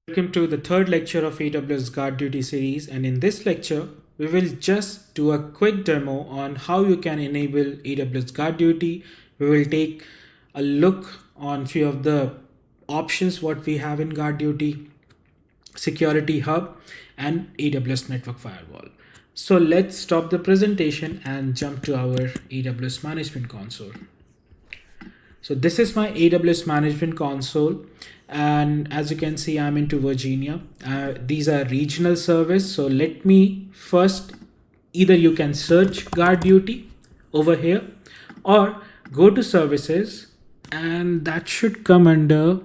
Welcome to the third lecture of AWS GuardDuty series, and in this lecture we will just do a quick demo on how you can enable AWS GuardDuty. We will take a look on few of the options what we have in GuardDuty, Security Hub and AWS Network Firewall. So let's stop the presentation and jump to our AWS Management Console. So this is my AWS Management Console, and as you can see, I'm into Virginia. These are regional service. So let me first, either you can search GuardDuty over here or go to services, and that should come under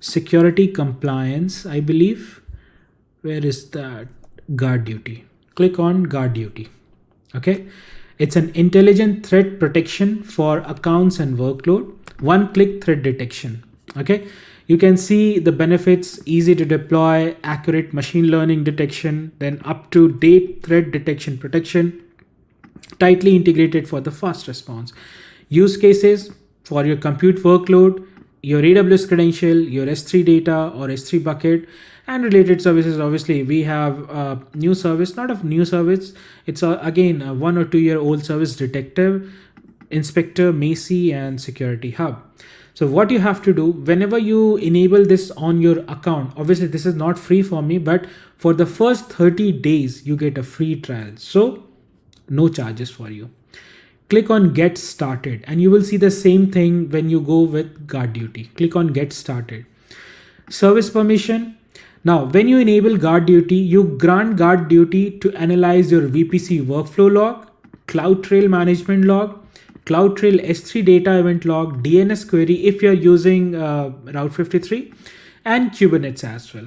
security compliance, I believe. Where is that? GuardDuty. Click on GuardDuty. Okay. It's an intelligent threat protection for accounts and workload. One-click threat detection. Okay. You can see the benefits: easy to deploy, accurate machine learning detection, then up-to-date threat detection protection, tightly integrated for the fast response. Use cases for your compute workload, your AWS credential, your S3 data or S3 bucket, and related services. Obviously, we have a new service, not a new service. It's again a 1 or 2 year old service: Detective, Inspector, Macy, and Security Hub. So what you have to do whenever you enable this on your account, obviously this is not free for me, but for the first 30 days, you get a free trial. So no charges for you. Click on Get Started and you will see the same thing when you go with GuardDuty. Click on Get Started. Service permission. Now, when you enable GuardDuty, you grant GuardDuty to analyze your VPC workflow log, CloudTrail management log, CloudTrail S3 data event log, DNS query if you're using Route 53, and Kubernetes as well.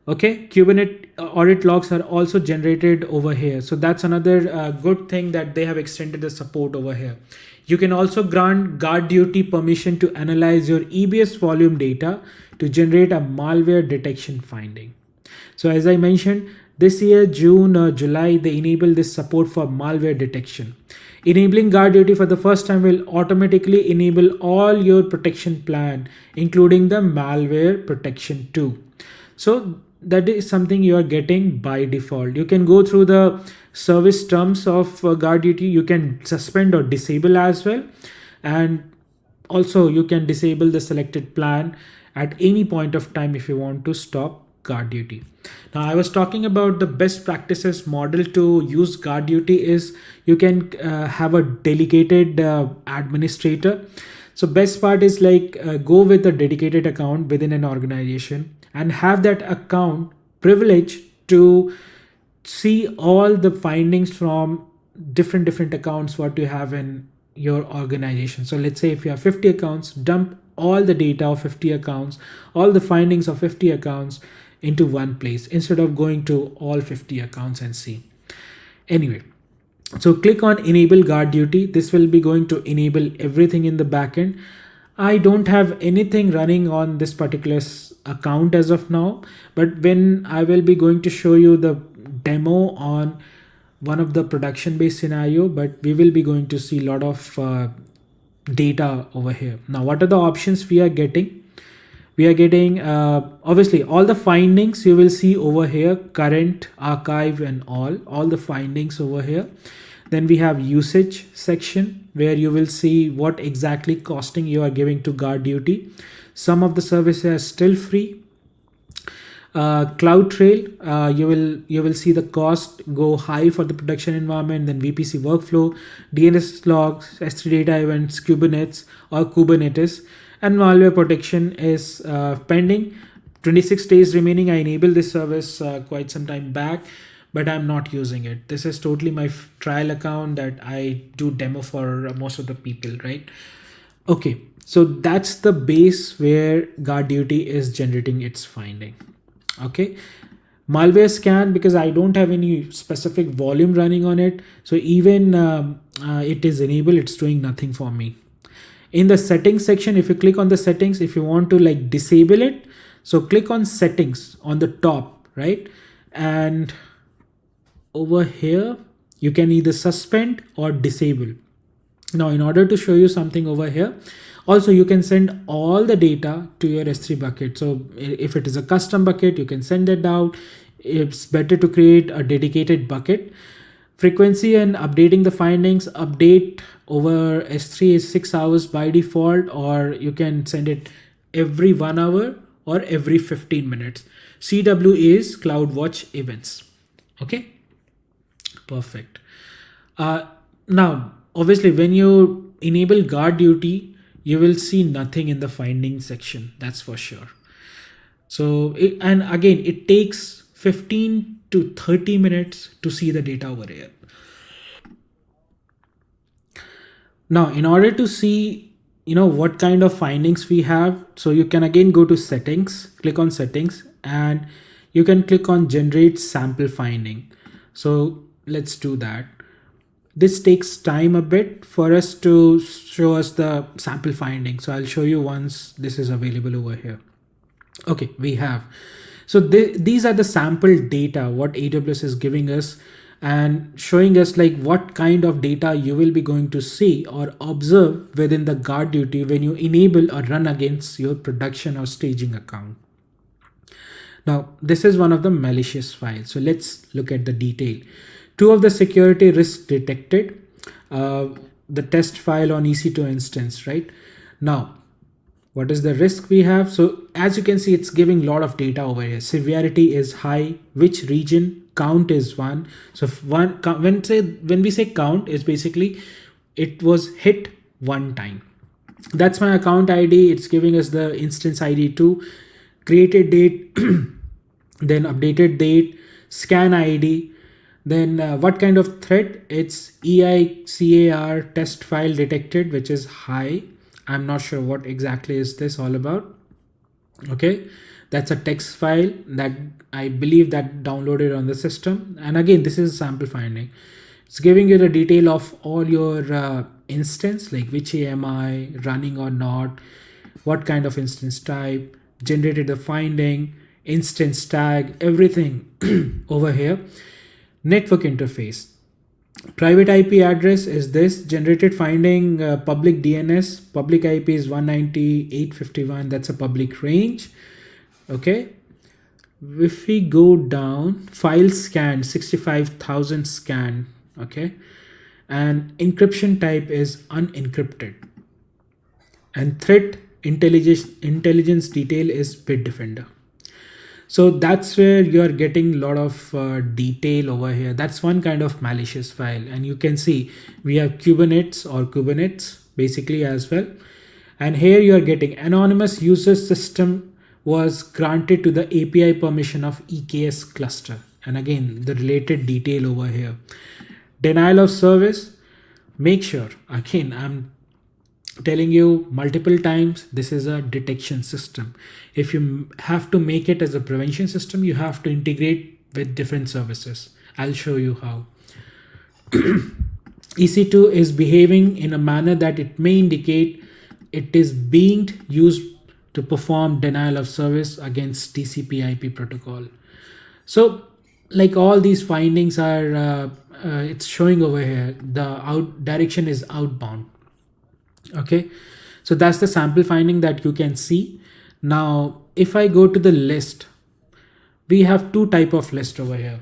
Okay, Kubernetes audit logs are also generated over here. So that's another good thing that they have extended the support over here. You can also grant GuardDuty permission to analyze your EBS volume data to generate a malware detection finding. So as I mentioned, this year, June or July, they enable this support for malware detection. Enabling GuardDuty for the first time will automatically enable all your protection plan, including the malware protection too. So that is something you are getting by default. You can go through the service terms of GuardDuty. You can suspend or disable as well. And also you can disable the selected plan at any point of time if you want to stop GuardDuty. Now, I was talking about the best practices model to use GuardDuty is you can have a dedicated administrator. So best part is like go with a dedicated account within an organization and have that account privilege to see all the findings from different accounts what you have in your organization. So let's say if you have 50 accounts, dump all the data of 50 accounts, all the findings of 50 accounts into one place instead of going to all 50 accounts and see. Anyway, so click on Enable GuardDuty. This will be going to enable everything in the backend. I don't have anything running on this particular account as of now, but when I will be going to show you the demo on one of the production based scenario, but we will be going to see a lot of data over here. Now, what are the options we are getting? We are getting obviously all the findings you will see over here, current, archive, and all the findings over here. Then we have usage section where you will see what exactly costing you are giving to GuardDuty. Some of the services are still free. CloudTrail, you will see the cost go high for the production environment, then VPC workflow, DNS logs, S3 data events, Kubernetes, and malware protection is pending. 26 days remaining. I enabled this service quite some time back, but I'm not using it. This is totally my trial account that I do demo for most of the people, right? Okay, so that's the base where GuardDuty is generating its finding. Okay, malware scan, because I don't have any specific volume running on it, so even it is enabled, it's doing nothing for me. In the settings section, if you click on the settings, if you want to like disable it, so click on settings on the top, right? And over here, you can either suspend or disable. Now, in order to show you something over here, Also, you can send all the data to your S3 bucket. So if it is a custom bucket, you can send it out. It's better to create a dedicated bucket. Frequency and updating the findings, update over S3 is 6 hours by default, or you can send it every 1 hour or every 15 minutes. CW is CloudWatch events. Okay, perfect. Now, obviously, when you enable GuardDuty, you will see nothing in the findings section. That's for sure. So, and again, it takes 15 to 30 minutes to see the data over here. Now, in order to see, what kind of findings we have, so you can again go to settings, click on settings, and you can click on generate sample finding. So let's do that. This takes time a bit for us to show us the sample finding. So I'll show you once this is available over here. Okay, we have. So these are the sample data, what AWS is giving us and showing us like what kind of data you will be going to see or observe within the GuardDuty when you enable or run against your production or staging account. Now, this is one of the malicious files. So let's look at the detail. 2 of the security risks detected, the test file on EC2 instance, right? Now, what is the risk we have? So as you can see, it's giving a lot of data over here. Severity is high, which region, count is 1. So when we say count, is basically it was hit 1 time. That's my account ID. It's giving us the instance ID 2, created date, then updated date, scan ID, then what kind of threat? It's EICAR test file detected, which is high. I'm not sure what exactly is this all about. Okay, that's a text file that I believe that downloaded on the system. And again, this is sample finding. It's giving you the detail of all your instance, like which AMI running or not, what kind of instance type, generated the finding, instance tag, everything over here. Network interface. Private IP address is this, generated finding public DNS, public IP is 190.851, that's a public range. Okay, if we go down, file scan 65,000 scan. Okay, and encryption type is unencrypted, and threat intelligence detail is Bitdefender. So that's where you are getting a lot of detail over here. That's one kind of malicious file. And you can see we have Kubernetes basically as well. And here you are getting anonymous user system was granted to the API permission of EKS cluster. And again, the related detail over here. Denial of service. Make sure, again, I'm telling you multiple times, this is a detection system. If you have to make it as a prevention system, you have to integrate with different services. I'll show you how. EC2 is behaving in a manner that it may indicate it is being used to perform denial of service against TCP/IP protocol. So like all these findings are it's showing over here, the direction is outbound. Okay, so that's the sample finding that you can see. Now if I go to the list, we have 2 type of list over here.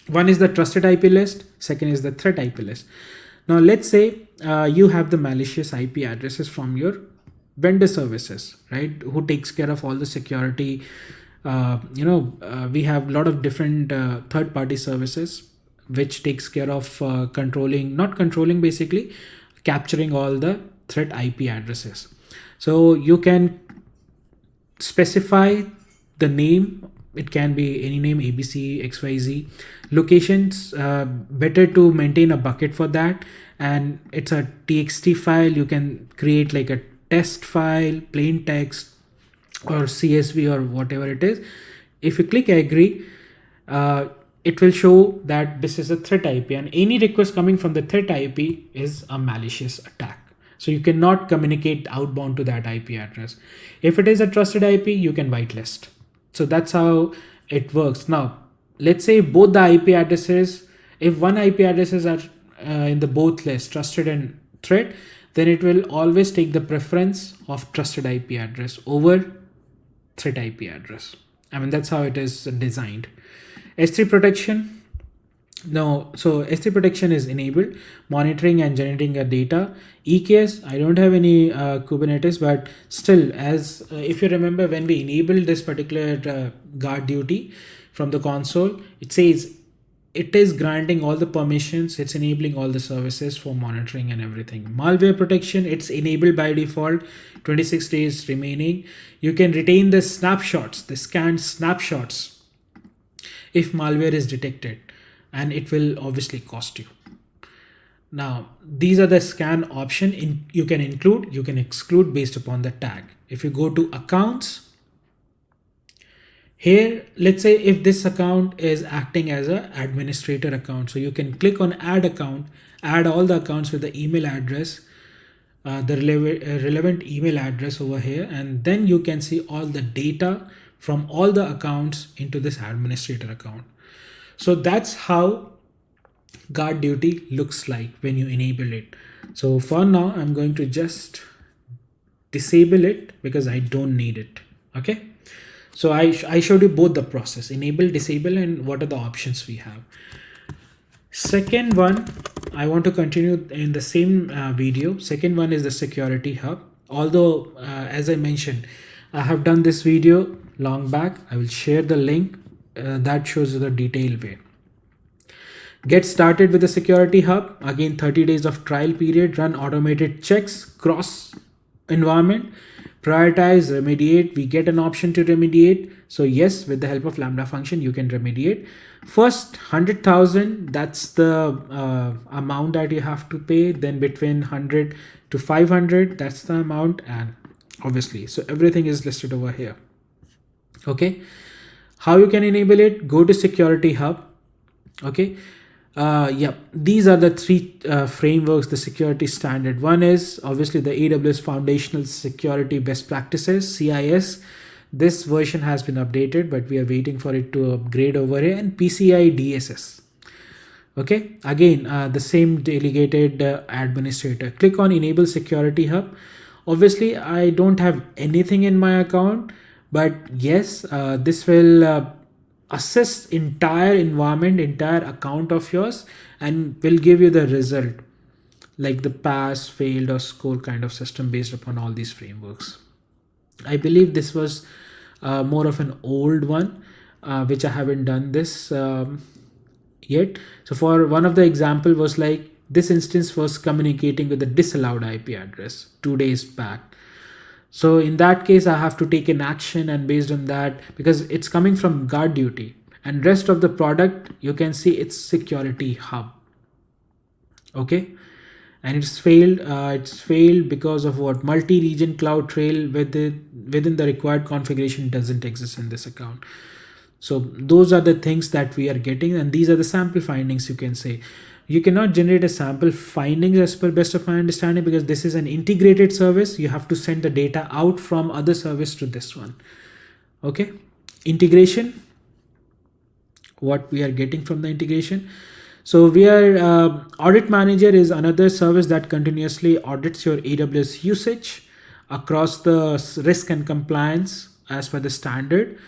One is the trusted IP list, second is the threat IP list. Now let's say you have the malicious IP addresses from your vendor services, right, who takes care of all the security. We have a lot of different third-party services which takes care of basically capturing all the threat IP addresses. So you can specify the name. It can be any name, ABC, XYZ. Locations, better to maintain a bucket for that. And it's a TXT file. You can create like a test file, plain text, or CSV or whatever it is. If you click agree, it will show that this is a threat IP, and any request coming from the threat IP is a malicious attack. So you cannot communicate outbound to that IP address. If it is a trusted IP, you can whitelist. So that's how it works. Now, let's say both the IP addresses, if one IP addresses are in the both list, trusted and threat, then it will always take the preference of trusted IP address over threat IP address. I mean, that's how it is designed. S3 protection. No, so S3 protection is enabled, monitoring and generating a data. EKS, I don't have any Kubernetes, but still, as if you remember, when we enabled this particular guard duty from the console, it says it is granting all the permissions, it's enabling all the services for monitoring and everything. Malware protection, it's enabled by default, 26 days remaining. You can retain the snapshots, the scanned snapshots if malware is detected, and it will obviously cost you. Now, these are the scan option. You can include, you can exclude based upon the tag. If you go to accounts, here, let's say if this account is acting as an administrator account, so you can click on add account, add all the accounts with the email address, the relevant email address over here, and then you can see all the data from all the accounts into this administrator account. So that's how GuardDuty looks like when you enable it. So for now, I'm going to just disable it because I don't need it. Okay. So I showed you both the process, enable, disable, and what are the options we have. Second one, I want to continue in the same video. Second one is the security hub. Although, as I mentioned, I have done this video long back. I will share the link that shows you the detailed way. Get started with the security hub. Again, 30 days of trial period, run automated checks, cross environment, prioritize, remediate. We get an option to remediate. So yes, with the help of Lambda function, you can remediate. First 100,000, that's the amount that you have to pay. Then between 100 to 500, that's the amount. And obviously, so everything is listed over here. Okay. How you can enable it? Go to security hub. Okay. These are the three frameworks, the security standard. One is obviously the AWS Foundational Security Best Practices, CIS. This version has been updated, but we are waiting for it to upgrade over here. And PCI DSS. Okay, again, the same delegated administrator. Click on Enable Security Hub. Obviously, I don't have anything in my account, but yes, this will assess entire environment, entire account of yours, and will give you the result like the pass, failed, or score kind of system based upon all these frameworks. I believe this was more of an old one, which I haven't done this yet. So for one of the example was like this instance was communicating with the disallowed IP address 2 days back. So in that case, I have to take an action, and based on that, because it's coming from GuardDuty, and rest of the product, you can see it's security hub. Okay. And it's failed. It's failed because of what? Multi-region cloud trail within the required configuration doesn't exist in this account. So those are the things that we are getting, and these are the sample findings. You can say you cannot generate a sample findings as per best of my understanding, because this is an integrated service. You have to send the data out from other service to this one. Okay. Integration. What we are getting from the integration. So we are Audit Manager is another service that continuously audits your AWS usage across the risk and compliance as per the standard.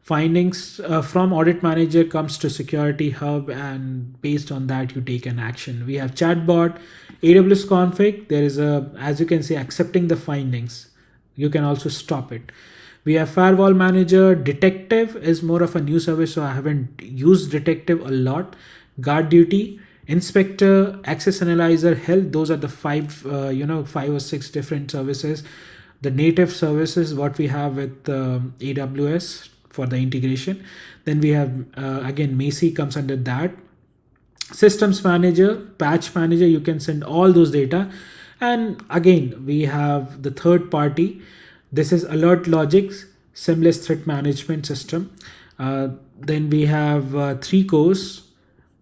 Findings from Audit Manager comes to Security Hub, and based on that you take an action. We have chatbot, AWS config. There is a, as you can see, accepting the findings. You can also stop it. We have Firewall Manager. Detective is more of a new service, so I haven't used Detective a lot. GuardDuty, Inspector, Access Analyzer, Health. Those are the five or six different services. The native services what we have with AWS for the integration. Then we have again Macy comes under that. Systems Manager, Patch Manager, you can send all those data. And again we have the third party. This is Alert Logics, Seamless Threat Management System. Then we have 3 cores.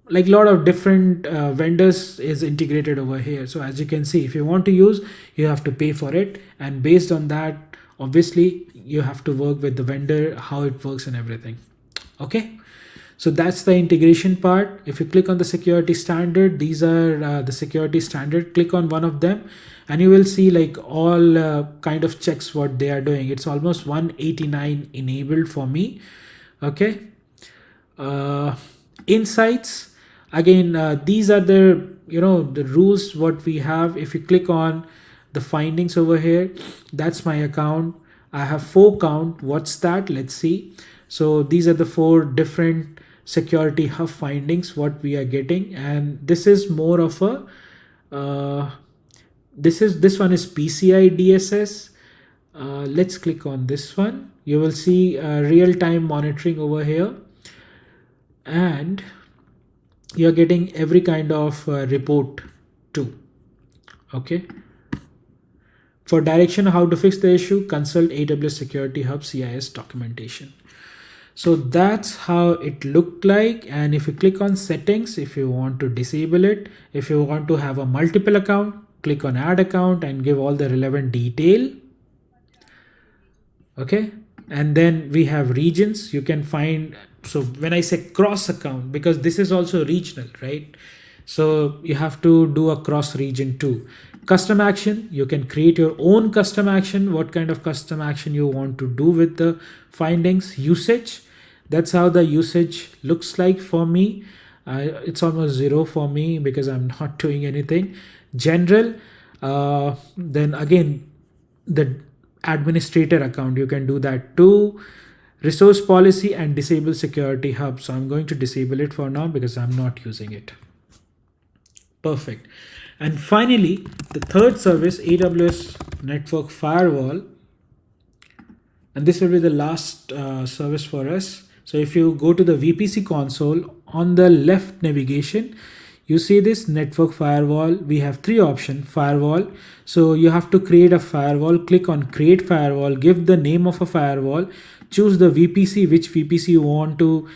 Like a lot of different vendors is integrated over here. So as you can see, if you want to use, you have to pay for it, and based on that, obviously you have to work with the vendor, how it works and everything. Okay, so that's the integration part. If you click on the security standard, these are the security standard. Click on one of them, and you will see like all kind of checks what they are doing. It's almost 189 enabled for me. Okay. Insights, again, these are the the rules what we have. If you click on the findings over here, that's my account. I have 4 count. What's that? Let's see. So these are the 4 different security hub findings what we are getting, and this is more of a this one is PCI DSS. Let's click on this one. You will see real-time monitoring over here, and you're getting every kind of report too. Okay. For direction how to fix the issue, consult AWS Security Hub CIS documentation. So that's how it looked like. And if you click on settings, if you want to disable it, if you want to have a multiple account, click on add account and give all the relevant detail. Okay. And then we have regions. You can find, so when I say cross account, because this is also regional, right? So you have to do a cross region too. Custom action, you can create your own custom action. What kind of custom action you want to do with the findings. Usage, that's how the usage looks like for me. It's almost 0 for me because I'm not doing anything. General, then again the administrator account, you can do that too. Resource policy and disable security hub. So I'm going to disable it for now because I'm not using it. Perfect. And finally, the third service, AWS Network Firewall. And this will be the last service for us. So if you go to the VPC console, on the left navigation, you see this network firewall. We have 3 options. Firewall. So you have to create a firewall. Click on create firewall, give the name of a firewall, choose the VPC, which VPC you want to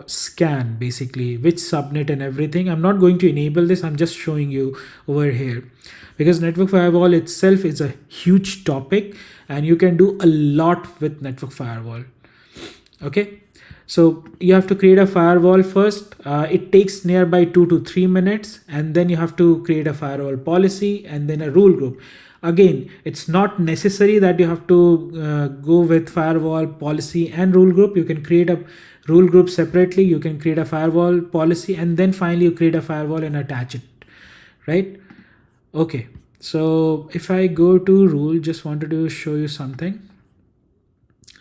scan, basically which subnet and everything. I'm not going to enable this. I'm just showing you over here because network firewall itself is a huge topic and you can do a lot with network firewall. Okay. So you have to create a firewall first. It takes nearby 2 to 3 minutes, and then you have to create a firewall policy and then a rule group. Again, it's not necessary that you have to go with firewall policy and rule group. You can create a rule group separately. You can create a firewall policy, and then finally you create a firewall and attach it, right? Okay. So if I go to rule, just wanted to show you something.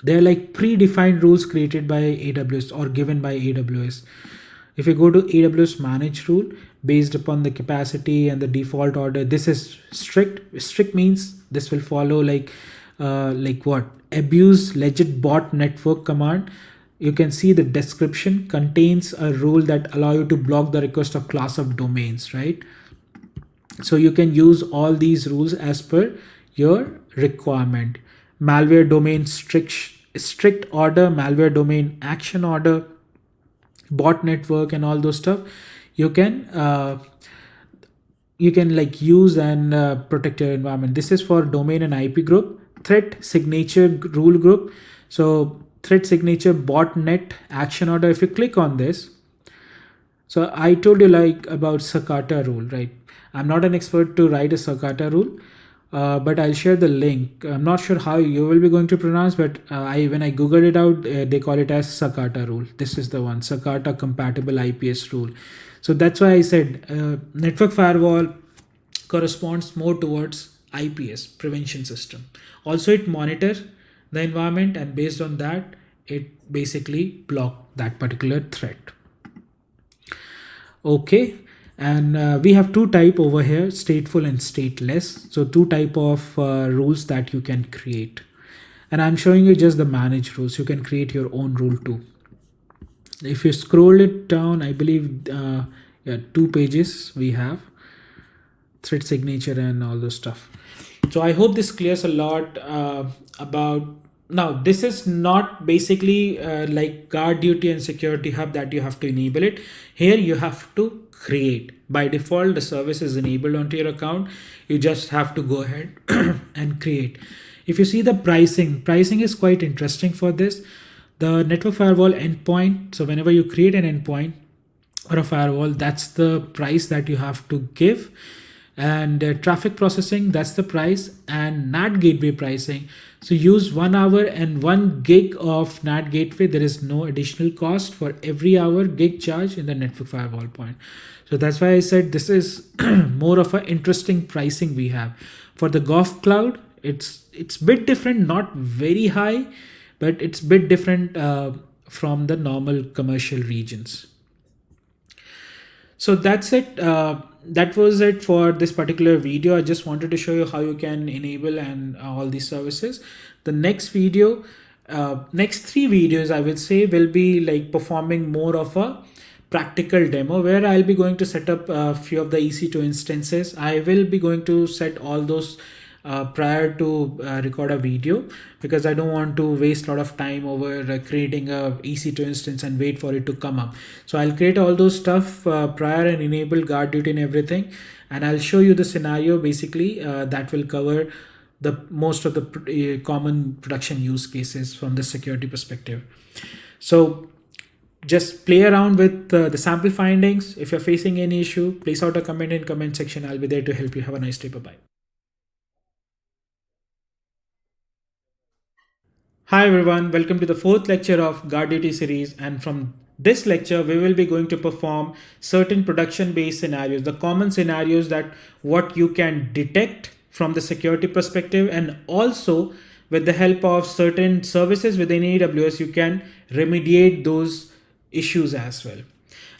They're like predefined rules created by AWS or given by AWS. If you go to AWS manage rule, based upon the capacity and the default order, this is strict. Strict means this will follow like what? Abuse legit bot network command. You can see the description contains a rule that allow you to block the request of class of domains, right? So you can use all these rules as per your requirement. Malware domain strict order, malware domain action order, bot network, and all those stuff you can like use and protect your environment. This is for domain and IP group. Threat signature rule group. So threat signature botnet action order. If you click on this, so I told you like about Sakata rule, right? I'm not an expert to write a Sakata rule. But I'll share the link. I'm not sure how you will be going to pronounce, but when I googled it out, they call it as Sakata rule. This is the one, Sakata compatible IPS rule. So that's why I said network firewall corresponds more towards IPS, prevention system. Also, it monitors the environment, and based on that, it basically blocks that particular threat. Okay. And we have 2 type over here, stateful and stateless. So 2 type of rules that you can create. And I'm showing you just the manage rules. You can create your own rule too. If you scroll it down, I believe 2 pages we have threat signature and all this stuff. So I hope this clears a lot about. Now, this is not basically like GuardDuty and Security Hub that you have to enable it. Here you have to create. By default, the service is enabled onto your account. You just have to go ahead and create. If you see the pricing is quite interesting for this. The network firewall endpoint. So whenever you create an endpoint or a firewall, that's the price that you have to give. And traffic processing, that's the price, and NAT gateway pricing. So use 1 hour and 1 gig of NAT gateway. There is no additional cost for every hour gig charge in the network firewall point. So that's why I said this is more of an interesting pricing we have. For the Golf Cloud, it's bit different, not very high, but it's bit different from the normal commercial regions. So that's it. That was it for this particular video. I just wanted to show you how you can enable and all these services. The next video, next 3 videos, I would say, will be like performing more of a practical demo where I'll be going to set up a few of the EC2 instances. I will be going to set all those prior to record a video, because I don't want to waste a lot of time over creating a EC2 instance and wait for it to come up. So I'll create all those stuff prior and enable GuardDuty and everything, and I'll show you the scenario basically that will cover the most of the common production use cases from the security perspective. So just play around with the sample findings. If you're facing any issue, place out a comment in comment section. I'll be there to help you. Have a nice day. Bye-bye. Hi everyone, welcome to the 4th lecture of GuardDuty series, and from this lecture we will be going to perform certain production based scenarios, the common scenarios that what you can detect from the security perspective, and also with the help of certain services within AWS you can remediate those issues as well.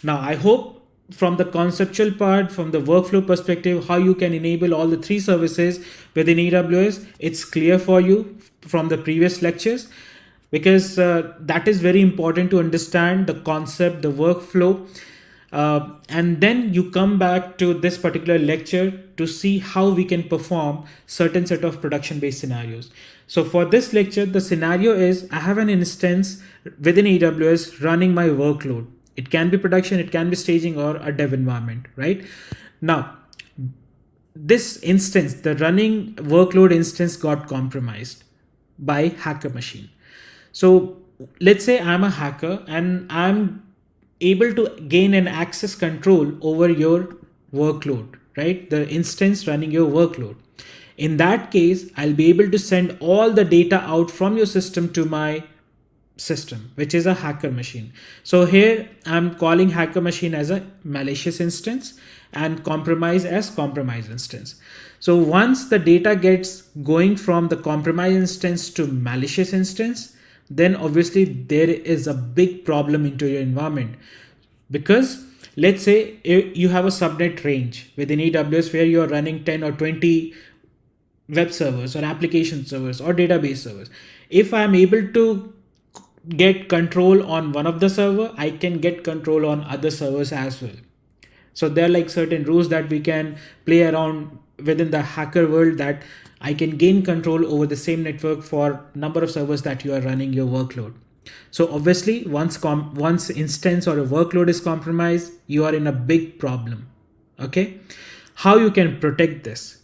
Now I hope from the conceptual part, from the workflow perspective, how you can enable all the 3 services within AWS, it's clear for you from the previous lectures, because that is very important to understand the concept, the workflow, and then you come back to this particular lecture to see how we can perform certain set of production based scenarios. So for this lecture, the scenario is I have an instance within AWS running my workload. It can be production, it can be staging, or a dev environment, right? Now, this instance, the running workload instance, got compromised by hacker machine. So let's say I'm a hacker and I'm able to gain an access control over your workload, right? The instance running your workload. In that case, I'll be able to send all the data out from your system to my system, which is a hacker machine. So here I'm calling hacker machine as a malicious instance and compromise as compromised instance. So once the data gets going from the compromised instance to malicious instance, then obviously there is a big problem into your environment, because let's say you have a subnet range within AWS where you're running 10 or 20 web servers or application servers or database servers. If I'm able to get control on one of the server, I can get control on other servers as well. So there are like certain rules that we can play around within the hacker world, that I can gain control over the same network for number of servers that you are running your workload. So obviously once instance or a workload is compromised, you are in a big problem. Okay, how you can protect this?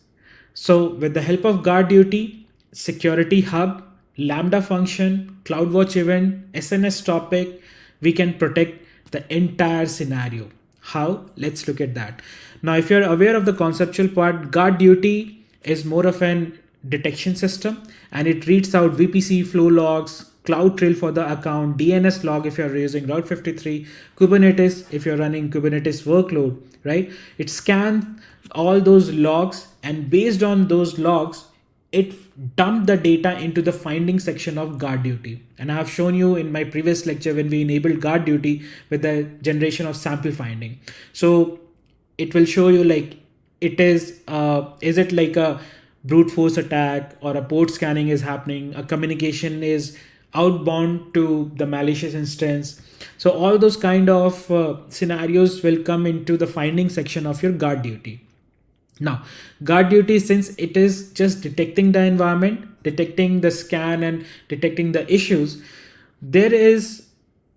So with the help of GuardDuty, Security Hub, Lambda function, CloudWatch event, SNS topic, we can protect the entire scenario. How? Let's look at that. Now, if you're aware of the conceptual part, GuardDuty is more of an detection system, and it reads out VPC flow logs, CloudTrail for the account, DNS log if you're using Route 53, Kubernetes if you're running Kubernetes workload, right? It scans all those logs, and based on those logs, it dumped the data into the finding section of GuardDuty. And I have shown you in my previous lecture when we enabled GuardDuty with the generation of sample finding. So it will show you like it is it like a brute force attack, or a port scanning is happening, a communication is outbound to the malicious instance. So all those kind of scenarios will come into the finding section of your GuardDuty. Now, GuardDuty, since it is just detecting the environment, detecting the scan and detecting the issues, there is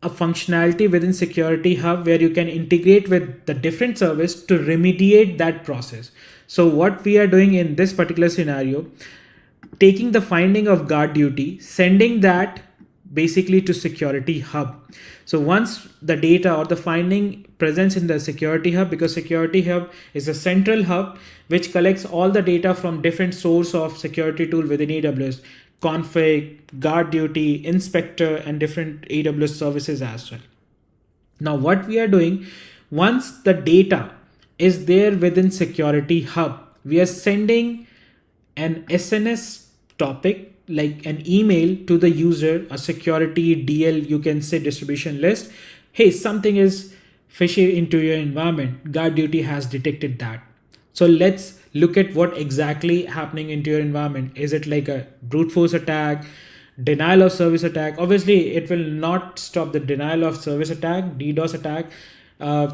a functionality within Security Hub where you can integrate with the different service to remediate that process. So what we are doing in this particular scenario, taking the finding of GuardDuty, sending that basically to security hub. So once the data or the finding presents in the security hub, because security hub is a central hub which collects all the data from different source of security tool within AWS, config, GuardDuty, inspector, and different AWS services as well. Now what we are doing, once the data is there within security hub, we are sending an SNS topic, like an email to the user, a security DL, you can say distribution list. Hey, something is fishy into your environment. GuardDuty has detected that. So let's look at what exactly happening into your environment. Is it like a brute force attack, denial of service attack? Obviously, it will not stop the denial of service attack, DDoS attack,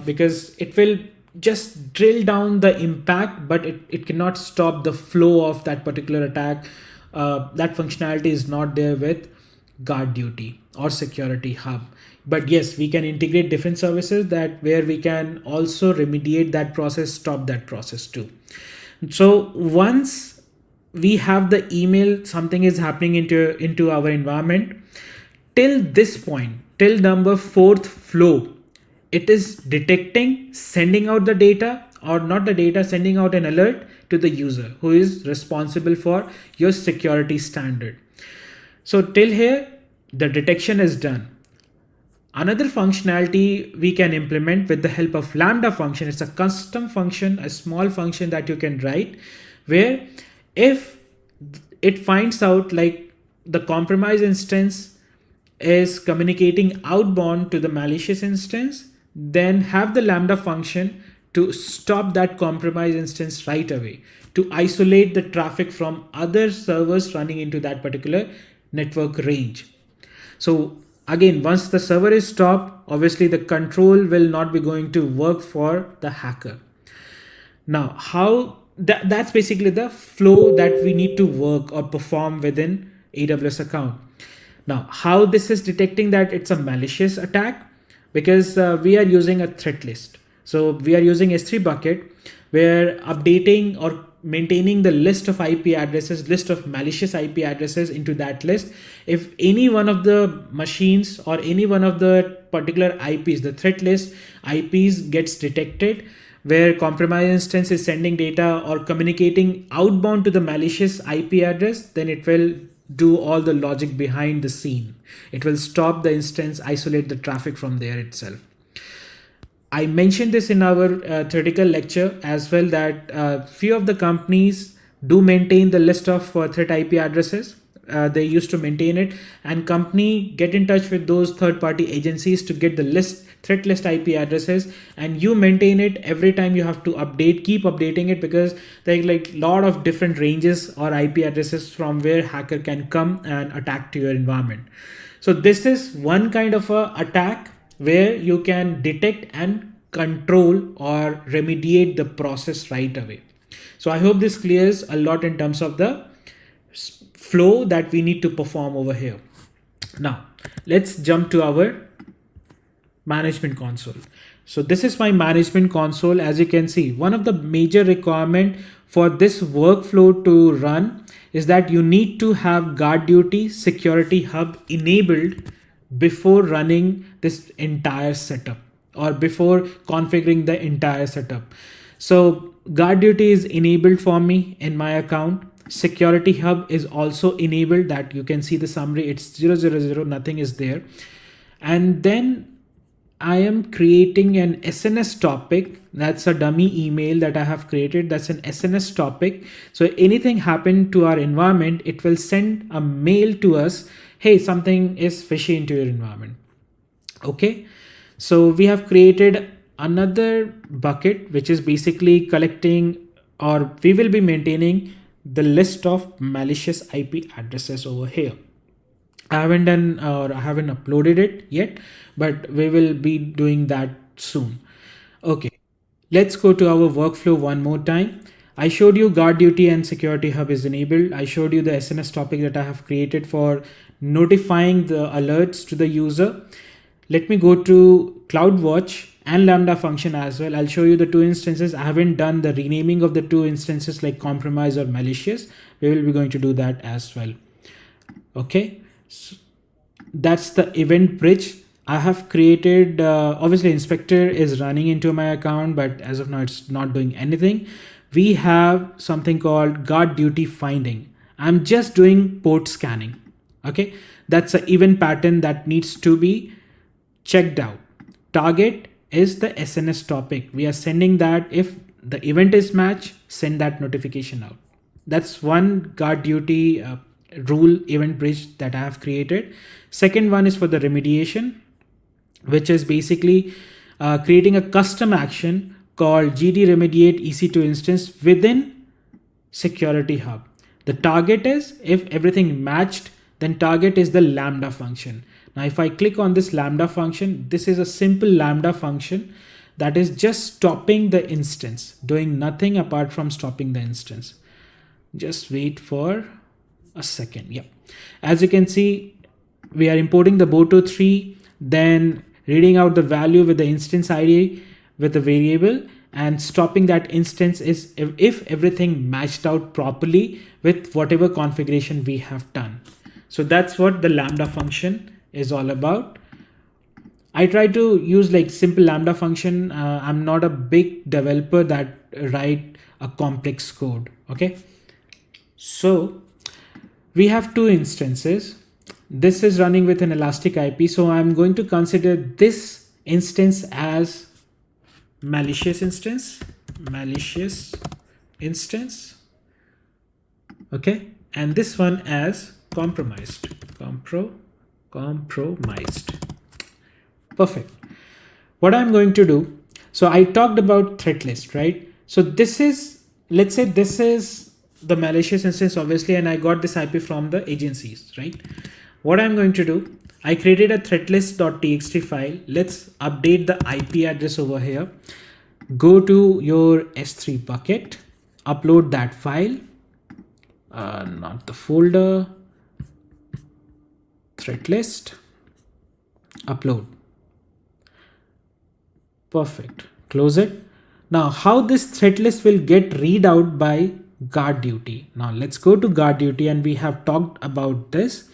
because it will just drill down the impact, but it cannot stop the flow of that particular attack. That functionality is not there with GuardDuty or Security Hub. But yes, we can integrate different services that where we can also remediate that process, stop that process too. So once we have the email, something is happening into our environment. Till this point, till number 4th flow, it is detecting, sending out the data, or not the data, sending out an alert to the user who is responsible for your security standard. So till here, the detection is done. Another functionality we can implement with the help of Lambda function. It's a custom function, a small function that you can write, where if it finds out like the compromised instance is communicating outbound to the malicious instance, then have the Lambda function to stop that compromised instance right away, to isolate the traffic from other servers running into that particular network range. So again, once the server is stopped, obviously the control will not be going to work for the hacker. Now, how that's basically the flow that we need to work or perform within AWS account. Now, how this is detecting that it's a malicious attack? Because we are using a threat list. So we are using S3 bucket, where updating or maintaining the list of IP addresses, list of malicious IP addresses into that list. If any one of the machines or any one of the particular IPs, the threat list IPs gets detected, where compromised instance is sending data or communicating outbound to the malicious IP address, then it will do all the logic behind the scene. It will stop the instance, isolate the traffic from there itself. I mentioned this in our theoretical lecture as well, that few of the companies do maintain the list of threat IP addresses. They used to maintain it, and company get in touch with those third-party agencies to get the list, threat list IP addresses, and you maintain it. Every time you have to update, keep updating it, because there are like a lot of different ranges or IP addresses from where hacker can come and attack to your environment. So this is one kind of a attack where you can detect and control or remediate the process right away. So I hope this clears a lot in terms of the flow that we need to perform over here. Now let's jump to our management console. So this is my management console. As you can see, one of the major requirement for this workflow to run is that you need to have GuardDuty Security Hub enabled before running this entire setup or before configuring the entire setup. So GuardDuty is enabled for me in my account. Security Hub is also enabled, that you can see the summary, it's 000, nothing is there. And then I am creating an SNS topic. That's a dummy email that I have created. That's an SNS topic. So anything happened to our environment, it will send a mail to us. Hey, something is fishy into your environment. Okay. So we have created another bucket, which is basically collecting, or we will be maintaining the list of malicious IP addresses over here. I haven't done or I haven't uploaded it yet, but we will be doing that soon. Okay, let's go to our workflow one more time. I showed you GuardDuty and Security Hub is enabled. I showed you the SNS topic that I have created for notifying the alerts to the user. Let me go to CloudWatch and Lambda function as well. I'll show you the two instances. I haven't done the renaming of the two instances like compromise or malicious. We will be going to do that as well. Okay. that's the event bridge I have created. Obviously inspector is running into my account, but as of now it's not doing anything. We have something called guard duty finding. I'm just doing port scanning. Okay, that's an event pattern that needs to be checked out. Target is the SNS topic. We are sending that. If the event is matched, send that notification out. That's one guard duty rule event bridge that I have created. Second one is for the remediation, which is basically creating a custom action called GD remediate EC2 instance within security hub. The target is if everything matched, then target is the lambda function. Now, if I click on this lambda function, this is a simple lambda function that is just stopping the instance, doing nothing apart from stopping the instance. Just wait for a second. Yeah. As you can see, we are importing the Part02, then reading out the value with the instance ID with the variable, and stopping that instance is if everything matched out properly with whatever configuration we have done. So that's what the lambda function is all about. I try to use like simple lambda function. I'm not a big developer that write a complex code. Okay. So we have two instances. This is running with an elastic IP. So I'm going to consider this instance as malicious instance. Okay. And this one as compromised. Perfect. What I'm going to do, so I talked about threat list, right? So this is, let's say this is the malicious instance, obviously, and I got this IP from the agencies, right? What I'm going to do, I created a threatlist.txt file. Let's update the IP address over here. Go to your S3 bucket, upload that file, not the folder, threat list, upload. Perfect. Close it. Now, how this threat list will get read out by GuardDuty. Now, let's go to GuardDuty, and we have talked about this.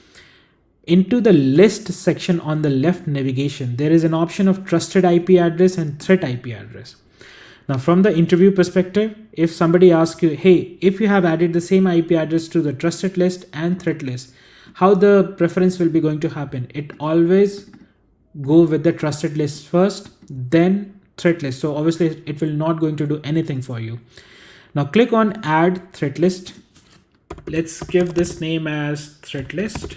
Into the list section on the left navigation, there is an option of trusted IP address and threat IP address. Now, from the interview perspective, if somebody asks you, hey, if you have added the same IP address to the trusted list and threat list, how the preference will be going to happen? It always go with the trusted list first, then threat list. So obviously it will not going to do anything for you. Now click on add threat list. Let's give this name as threat list.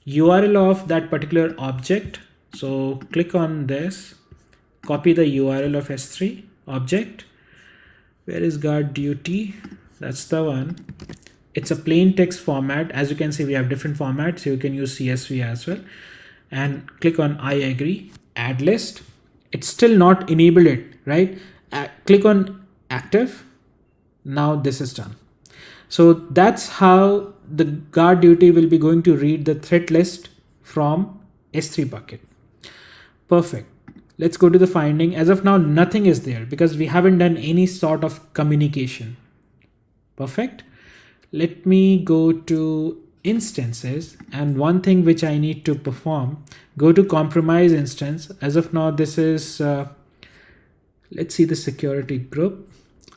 URL of that particular object. So click on this, copy the URL of S3 object. Where is GuardDuty? That's the one. It's a plain text format. As you can see, we have different formats. You can use CSV as well. And click on I agree, add list. It's still not enabled it, right? Click on active. Now this is done. So that's how the GuardDuty will be going to read the threat list from S3 bucket. Perfect. Let's go to the finding. As of now, nothing is there because we haven't done any sort of communication. Perfect. Let me go to instances, and one thing which I need to perform, go to compromise instance. As of now, this is, let's see the security group.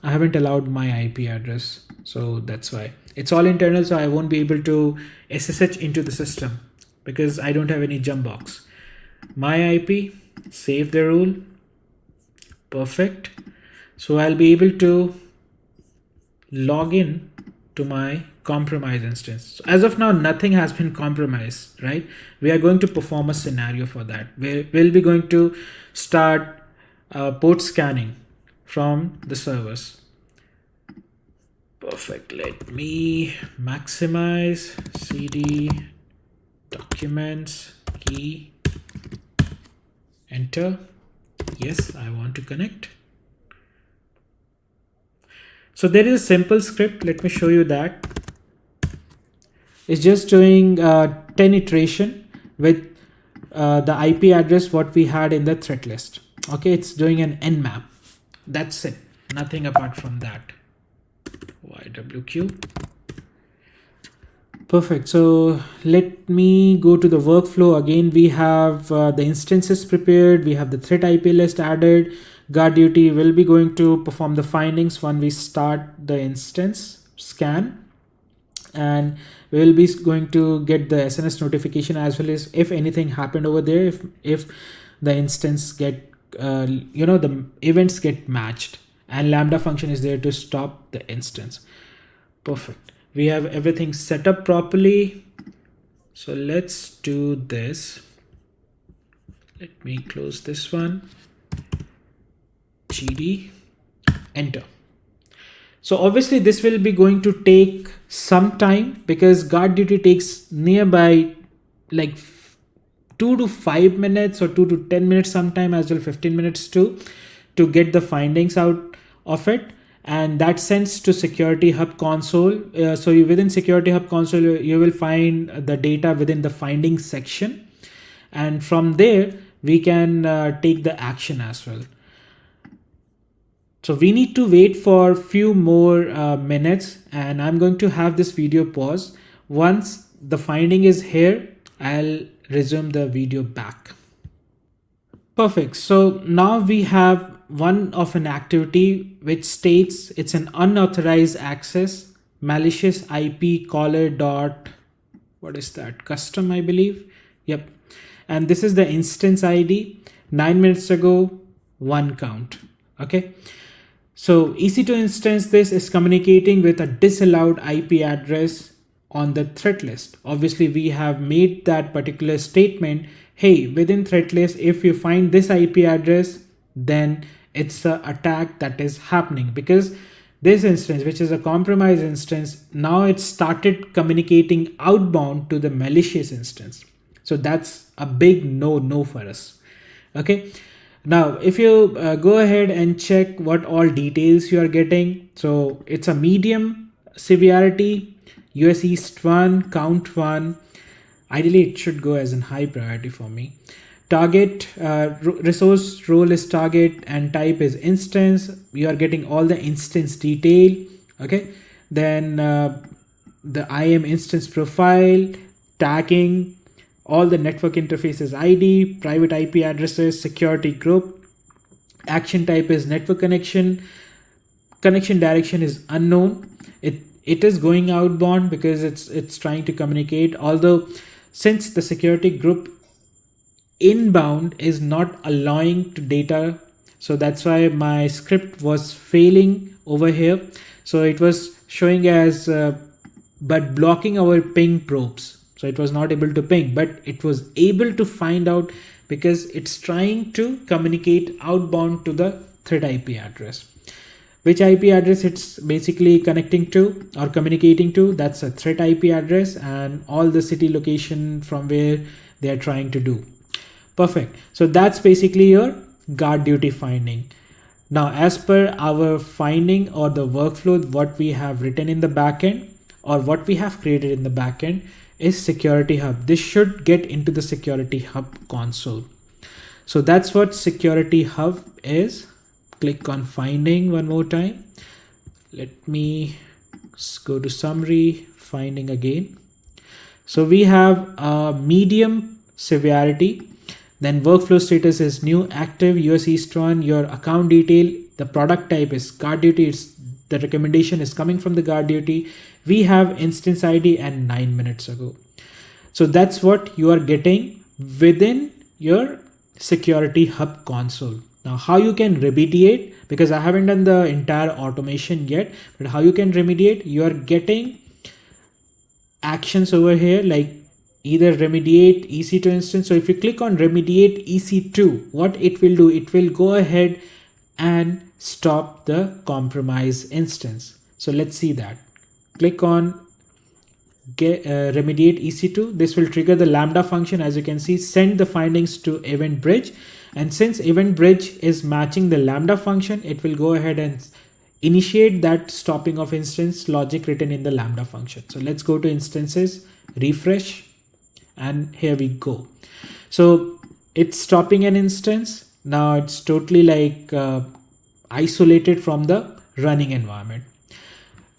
I haven't allowed my IP address. So that's why it's all internal. So I won't be able to SSH into the system because I don't have any jump box. My IP, save the rule. Perfect. So I'll be able to log in to my compromise instance. So as of now, nothing has been compromised, right? We are going to perform a scenario for that. We'll be going to start port scanning from the servers. Perfect. Let me maximize CD documents key, enter. Yes, I want to connect. So there is a simple script. Let me show you that. It's just doing 10 iteration with the IP address what we had in the threat list. Okay, it's doing an nmap. That's it. Nothing apart from that. YWQ. Perfect. So let me go to the workflow again. We have the instances prepared. We have the threat IP list added. GuardDuty will be going to perform the findings when we start the instance scan, and we will be going to get the SNS notification as well as if anything happened over there. If the instance get the events get matched, and Lambda function is there to stop the instance. Perfect. We have everything set up properly. So let's do this. Let me close this one. GD, enter. So obviously this will be going to take some time because GuardDuty takes nearby like 2 to 5 minutes or 2 to 10 minutes, sometime as well 15 minutes to get the findings out of it, and that sends to Security Hub console. Within Security Hub console, you will find the data within the findings section, and from there we can take the action as well. So we need to wait for few more minutes, and I'm going to have this video pause. Once the finding is here, I'll resume the video back. Perfect. So now we have one of an activity which states it's an unauthorized access malicious IP caller dot, what is that, custom, I believe. Yep. And this is the instance ID. 9 minutes ago, 1 count. Okay. So EC2 instance, this is communicating with a disallowed IP address on the threat list. Obviously we have made that particular statement. Hey, within threat list, if you find this IP address, then it's an attack that is happening, because this instance, which is a compromised instance, now it started communicating outbound to the malicious instance. So that's a big no for us. Okay. Now, if you go ahead and check what all details you are getting. So it's a medium severity, US East 1, count 1. Ideally, it should go as in high priority for me. Target, resource role is target and type is instance. You are getting all the instance detail. Okay. Then the IAM instance profile, tagging, all the network interfaces ID, private IP addresses, security group, action type is network connection direction is unknown. It is going outbound because it's trying to communicate, although since the security group inbound is not allowing to data, so that's why my script was failing over here. So it was showing as but blocking our ping probes. So it was not able to ping, but it was able to find out because it's trying to communicate outbound to the threat IP address. Which IP address it's basically connecting to or communicating to, that's a threat IP address, and all the city location from where they are trying to do. Perfect. So that's basically your GuardDuty finding. Now, as per our finding or the workflow, what we have written in the backend or what we have created in the backend is Security Hub. This should get into the Security Hub console. So that's what Security Hub is. Click on finding one more time. Let me go to summary, finding again. So we have a medium severity. Then workflow status is new, active, US East 1, your account detail, the product type is GuardDuty, the recommendation is coming from the GuardDuty. We have instance ID and 9 minutes ago. So that's what you are getting within your Security Hub console. Now, how you can remediate, because I haven't done the entire automation yet, but how you can remediate, you are getting actions over here like either remediate EC2 instance. So if you click on remediate EC2, what it will do, it will go ahead and stop the compromise instance. So let's see that. Click on remediate EC2. This will trigger the Lambda function. As you can see, send the findings to event bridge. And since event bridge is matching the Lambda function, it will go ahead and initiate that stopping of instance logic written in the Lambda function. So let's go to instances, refresh, and here we go. So it's stopping an instance. Now it's totally like isolated from the running environment.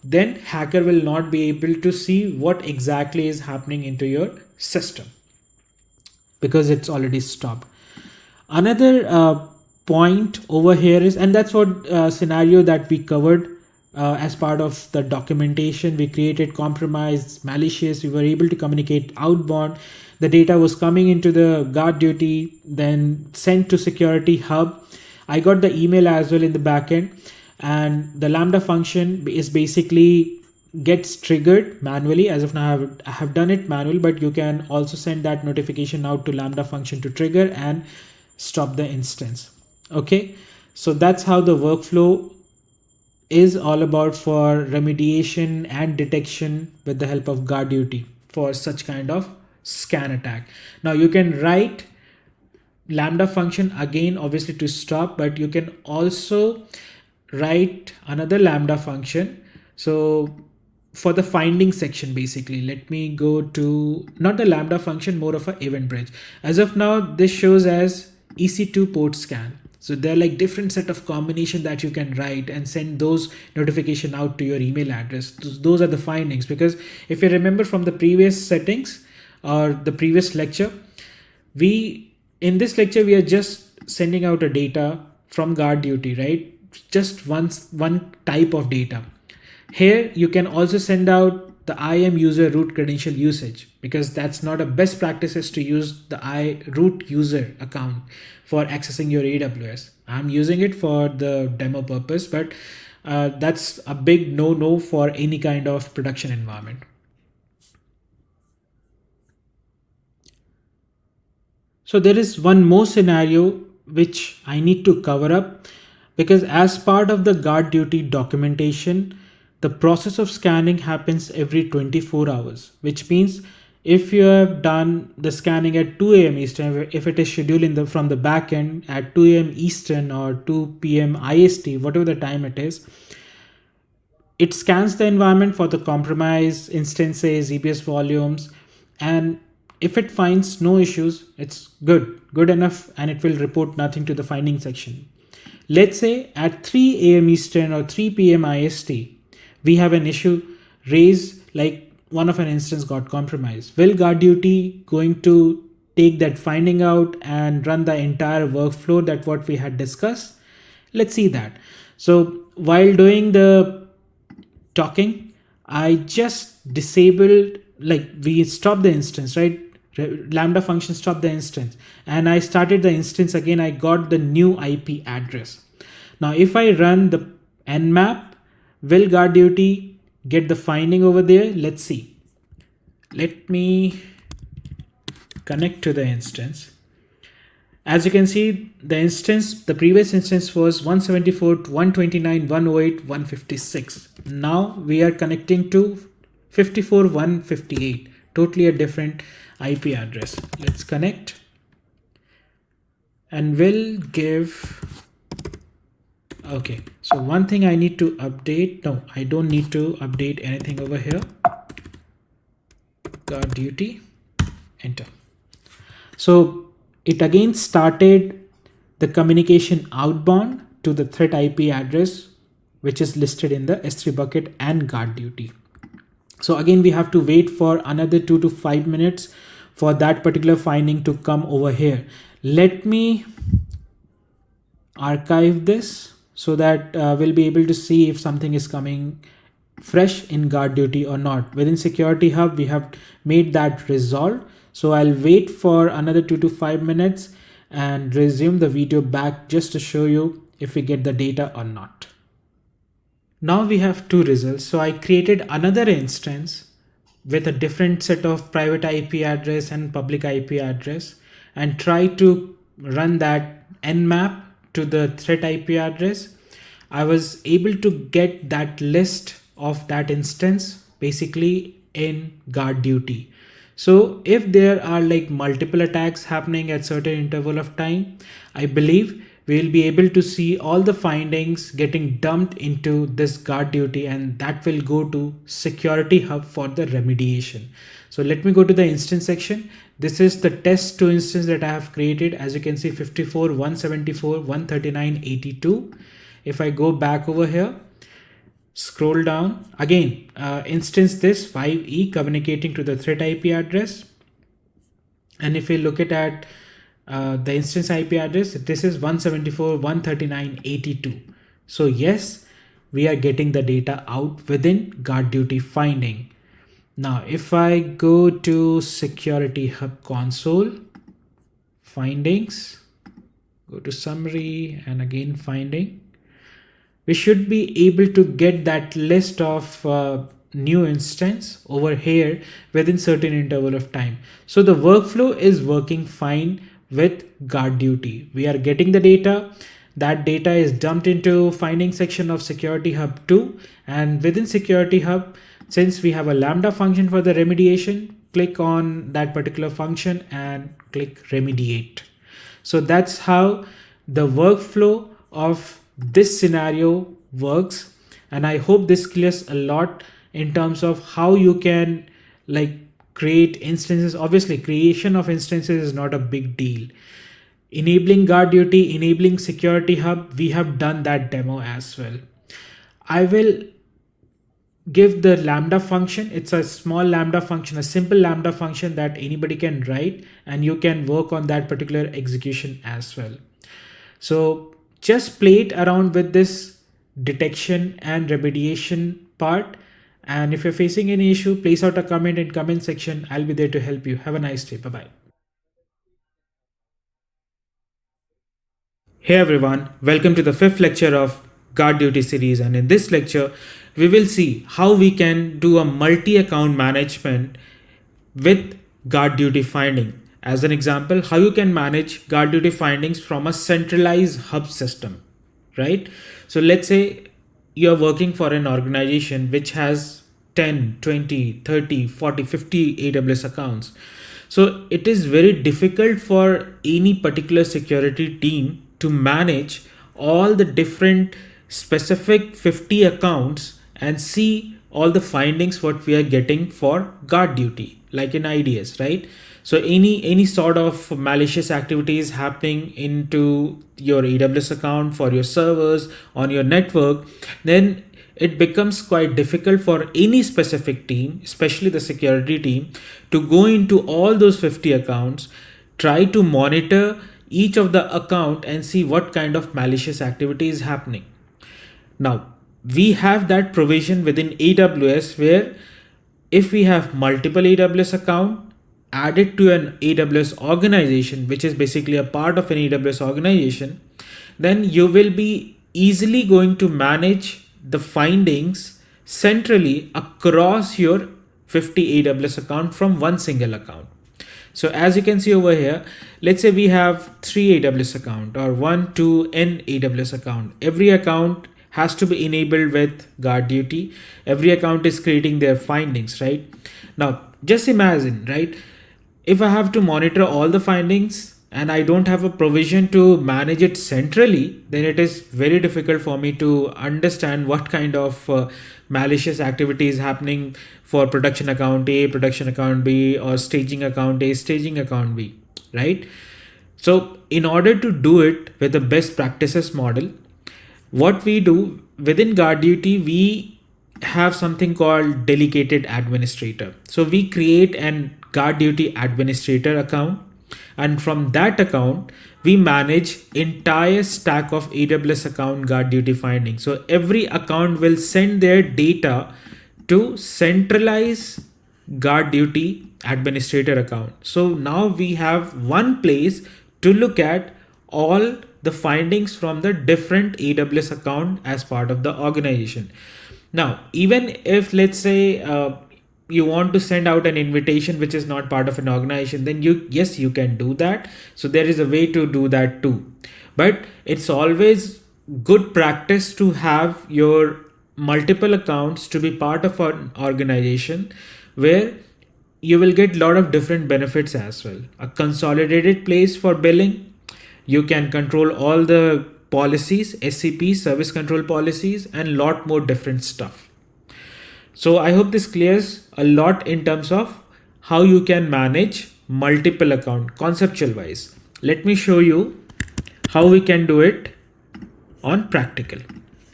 then hacker will not be able to see what exactly is happening into your system because it's already stopped. Another point over here is, and that's what scenario that we covered as part of the documentation. We created compromised, malicious. We were able to communicate outbound. The data was coming into the GuardDuty, then sent to security hub. I got the email as well in the backend, and the Lambda function is basically gets triggered manually. As of now, I have done it manually, but you can also send that notification out to Lambda function to trigger and stop the instance. Okay, so that's how the workflow is all about for remediation and detection with the help of GuardDuty for such kind of scan attack. Now you can write Lambda function again, obviously, to stop, but you can also write another Lambda function. So for the finding section, basically, let me go to not the Lambda function, more of an event bridge. As of now, this shows as EC2 port scan. So they're like different set of combination that you can write and send those notification out to your email address. Those are the findings, because if you remember from the previous settings or the previous lecture, in this lecture, we are just sending out a data from GuardDuty, right? Just one type of data. Here, you can also send out the IAM user root credential usage, because that's not a best practices to use the root user account for accessing your AWS. I'm using it for the demo purpose, but that's a big no for any kind of production environment. So there is one more scenario which I need to cover up, because as part of the GuardDuty documentation, the process of scanning happens every 24 hours, which means if you have done the scanning at 2 a.m. Eastern, if it is scheduled from the backend at 2 a.m. Eastern or 2 p.m. IST, whatever the time it is, it scans the environment for the compromised instances, EBS volumes, and if it finds no issues, it's good enough, and it will report nothing to the finding section. Let's say at 3 a.m. Eastern or 3 p.m. IST, we have an issue raised, like one of an instance got compromised. Will GuardDuty going to take that finding out and run the entire workflow that what we had discussed? Let's see that. So while doing the talking, I just disabled, like we stopped the instance, right? Lambda function stopped the instance, and I started the instance again. I got the new IP address. Now, if I run the nmap, will GuardDuty get the finding over there? Let's see. Let me connect to the instance. As you can see, the previous instance was 174.129.108.156. Now we are connecting to 54.158, totally a different IP address. Let's connect, and we'll give. Okay, so one thing I need to update. No, I don't need to update anything over here. GuardDuty, enter. So it again started the communication outbound to the threat IP address, which is listed in the S3 bucket and GuardDuty. So again, we have to wait for another 2 to 5 minutes for that particular finding to come over here. Let me archive this so that we'll be able to see if something is coming fresh in GuardDuty or not. Within Security Hub, we have made that resolved. So I'll wait for another 2 to 5 minutes and resume the video back just to show you if we get the data or not. Now we have two results. So I created another instance with a different set of private IP address and public IP address, and try to run that nmap to the threat IP address. I was able to get that list of that instance basically in GuardDuty. So if there are like multiple attacks happening at certain interval of time, I believe we'll be able to see all the findings getting dumped into this GuardDuty, and that will go to Security Hub for the remediation. So let me go to the instance section. This is the test 2 instance that I have created. As you can see, 54, 174, 139, 82. If I go back over here, Scroll down again, instance this 5e communicating to the thread IP address. And if we look at the instance IP address, this is 174.139.82. So yes, we are getting the data out within GuardDuty finding. Now, if I go to Security Hub console, findings, go to summary and again finding, we should be able to get that list of new instance over here within certain interval of time. So the workflow is working fine with GuardDuty. We are getting the data. That data is dumped into finding section of Security Hub 2, and within Security Hub, since we have a Lambda function for the remediation, click on that particular function and click remediate. So that's how the workflow of this scenario works. And I hope this clears a lot in terms of how you can like create instances. Obviously, creation of instances is not a big deal. Enabling GuardDuty, enabling Security Hub, we have done that demo as well. I will give the Lambda function. It's a small Lambda function, a simple Lambda function that anybody can write, and you can work on that particular execution as well. So just play it around with this detection and remediation part. And if you're facing any issue, place out a comment in comment section. I'll be there to help you. Have a nice day. Bye-bye. Hey everyone, welcome to the fifth lecture of GuardDuty series, and in this lecture we will see how we can do a multi-account management with GuardDuty finding. As an example, how you can manage GuardDuty findings from a centralized hub system, right? So let's say you're working for an organization which has 10, 20, 30, 40, 50 AWS accounts. So it is very difficult for any particular security team to manage all the different specific 50 accounts and see all the findings what we are getting for GuardDuty, like in IDS, right? So any sort of malicious activities happening into your AWS account for your servers on your network, then it becomes quite difficult for any specific team, especially the security team, to go into all those 50 accounts, try to monitor each of the account and see what kind of malicious activity is happening. Now, we have that provision within AWS where if we have multiple AWS account added to an AWS organization, which is basically a part of an AWS organization, then you will be easily going to manage the findings centrally across your 50 AWS account from one single account. So as you can see over here, let's say we have 3 AWS account or 1 to n AWS account. Every account has to be enabled with GuardDuty. Every account is creating their findings, right? Now, just imagine, right? If I have to monitor all the findings and I don't have a provision to manage it centrally, then it is very difficult for me to understand what kind of malicious activity is happening for production account A, production account B, or staging account A, staging account B, right? So in order to do it with the best practices model, what we do within GuardDuty, we have something called delegated administrator. So we create an GuardDuty administrator account, and from that account we manage entire stack of AWS account GuardDuty findings. So every account will send their data to centralize GuardDuty administrator account. So now we have one place to look at all the findings from the different AWS account as part of the organization. Now, even if let's say you want to send out an invitation which is not part of an organization, then you can do that. So there is a way to do that too. But it's always good practice to have your multiple accounts to be part of an organization where you will get a lot of different benefits as well. A consolidated place for billing. You can control all the policies, SCP, service control policies, and lot more different stuff. So I hope this clears a lot in terms of how you can manage multiple account conceptual wise. Let me show you how we can do it on practical,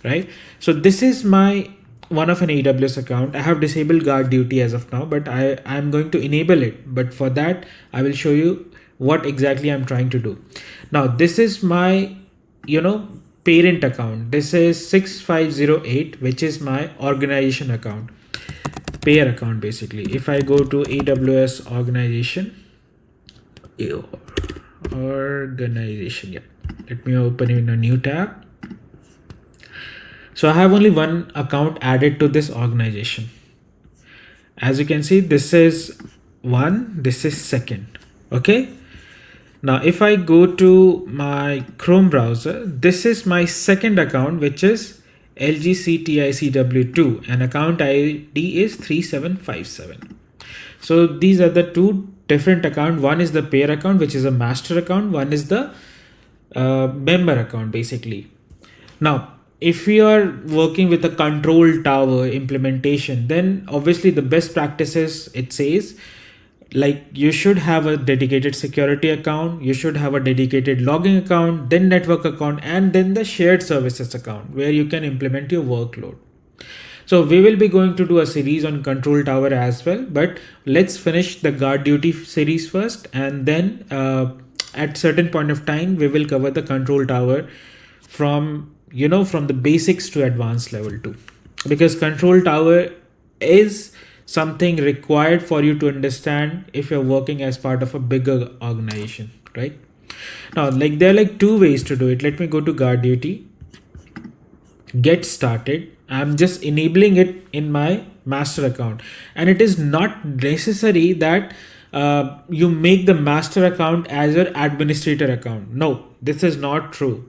right? So this is my one of an AWS account. I have disabled GuardDuty as of now, but I'm going to enable it. But for that, I will show you what exactly I'm trying to do. Now, this is my, parent account. This is 6508, which is my organization account, payer account basically. If I go to AWS organization, yeah, let me open in a new tab. So I have only one account added to this organization. As you can see, this is one, this is second. Okay. Now, if I go to my Chrome browser, this is my second account, which is LGCTICW2, and account ID is 3757. So these are the two different accounts. One is the payer account, which is a master account. One is the member account basically. Now, if we are working with a control tower implementation, then obviously the best practices, it says, like you should have a dedicated security account, you should have a dedicated logging account, then network account, and then the shared services account where you can implement your workload. So we will be going to do a series on control tower as well, but let's finish the GuardDuty series first, and then at certain point of time, we will cover the control tower from the basics to advanced level 2, because control tower is something required for you to understand if you're working as part of a bigger organization, right? Now, there are two ways to do it. Let me go to GuardDuty, get started. I'm just enabling it in my master account, and it is not necessary that you make the master account as your administrator account. No, this is not true.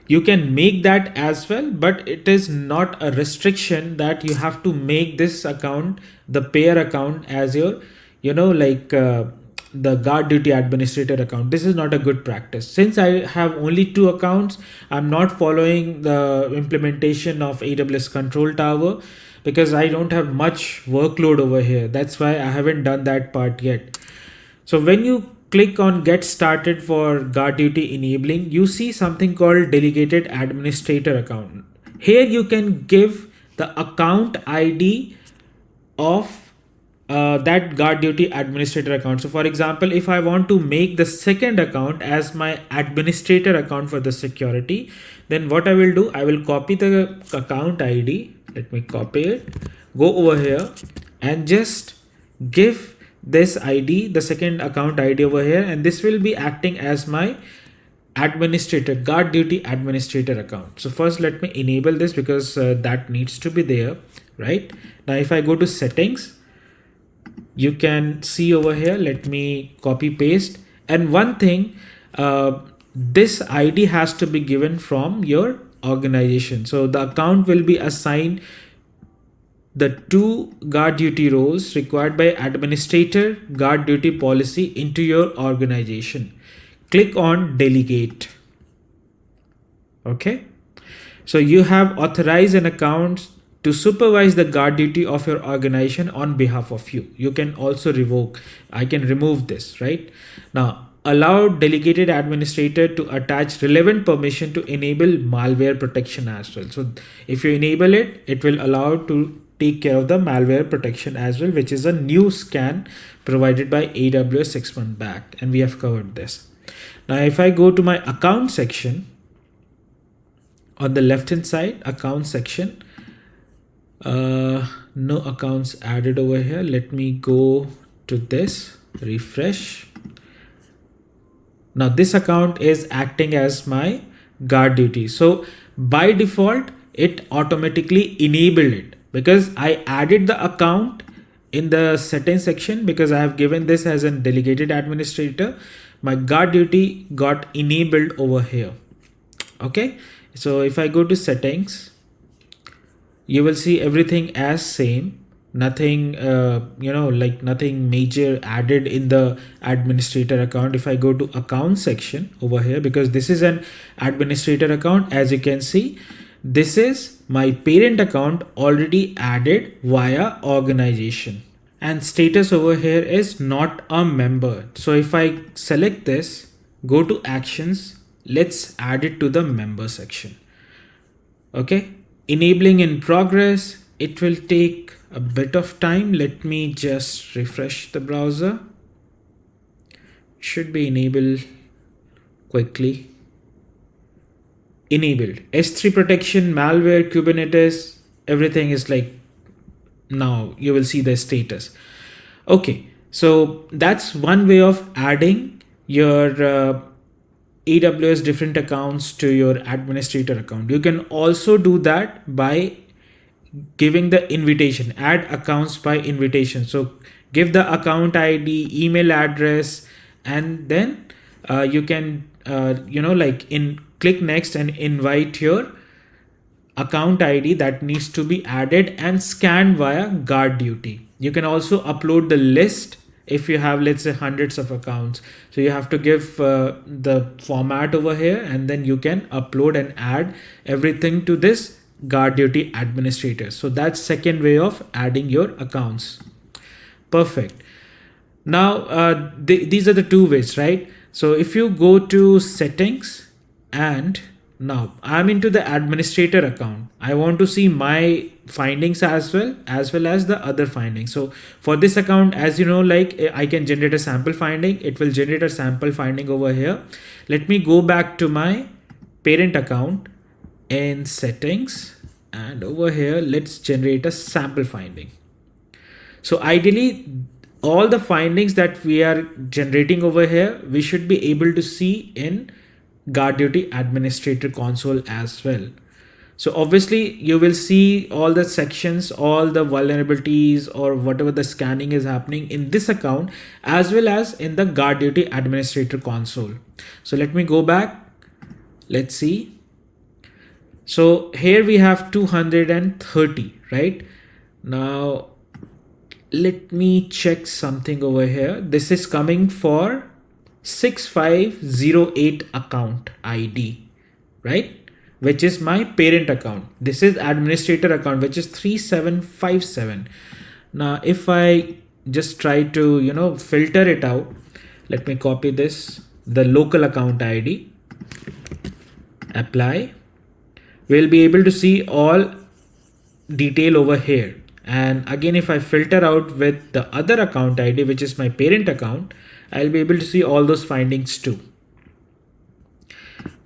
You can make that as well, but it is not a restriction that you have to make this account, the payer account, as your, the GuardDuty administrator account. This is not a good practice. Since I have only two accounts, I'm not following the implementation of AWS Control Tower because I don't have much workload over here. That's why I haven't done that part yet. So when you click on get started for GuardDuty enabling, you see something called delegated administrator account. Here you can give the account ID of that GuardDuty administrator account. So for example, if I want to make the second account as my administrator account for the security, then what I will do, I will copy the account ID. Let me copy it, go over here and just give this ID, the second account ID over here, and this will be acting as my administrator, GuardDuty administrator account. So first let me enable this because that needs to be there, right? Now if I go to settings, you can see over here, let me copy paste. And one thing, this ID has to be given from your organization. So the account will be assigned the two GuardDuty roles required by administrator GuardDuty policy into your organization. Click on delegate. Okay. So you have authorized an account to supervise the GuardDuty of your organization on behalf of you. You can also revoke. I can remove this, right? Now, allow delegated administrator to attach relevant permission to enable malware protection as well. So if you enable it, it will allow to take care of the malware protection as well, which is a new scan provided by AWS 6 months back, and we have covered this. Now if I go to my account section, on the left hand side, account section, no accounts added over here. Let me go to this, refresh. Now this account is acting as my GuardDuty. So by default, it automatically enabled it, because I added the account in the settings section because I have given this as a delegated administrator. My GuardDuty got enabled over here. Okay. So if I go to settings, you will see everything as same. Nothing, nothing major added in the administrator account. If I go to account section over here, because this is an administrator account, as you can see, this is my parent account already added via organization, and status over here is not a member. So if I select this, go to actions, let's add it to the member section. Okay. Enabling in progress, it will take a bit of time. Let me just refresh the browser. Should be enabled quickly. Enabled. S3 protection, malware, Kubernetes, everything is like, now you will see the status. Okay, so that's one way of adding your AWS different accounts to your administrator account. You can also do that by giving the invitation, add accounts by invitation. So give the account ID, email address, and then you can like in click next and invite your account ID that needs to be added and scanned via GuardDuty. You can also upload the list if you have, let's say, hundreds of accounts. So you have to give the format over here, and then you can upload and add everything to this GuardDuty administrator. So that's second way of adding your accounts. Perfect. Now these are the two ways, right? So if you go to settings, and now I'm into the administrator account, I want to see my findings as well as the other findings. So for this account, as you know, like I can generate a sample finding. It will generate a sample finding over here. Let me go back to my parent account in settings, and over here let's generate a sample finding. So ideally, all the findings that we are generating over here, we should be able to see in GuardDuty Administrator console as well. So obviously you will see all the sections, all the vulnerabilities or whatever the scanning is happening in this account as well as in the GuardDuty Administrator console. So let me go back. Let's see. So here we have 230, right? Now let me check something over here. This is coming for 6508 account ID, right? Which is my parent account. This is administrator account, which is 3757. Now, if I just try to, filter it out, let me copy this, the local account ID, apply. We'll be able to see all detail over here. And again, if I filter out with the other account ID, which is my parent account, I'll be able to see all those findings too.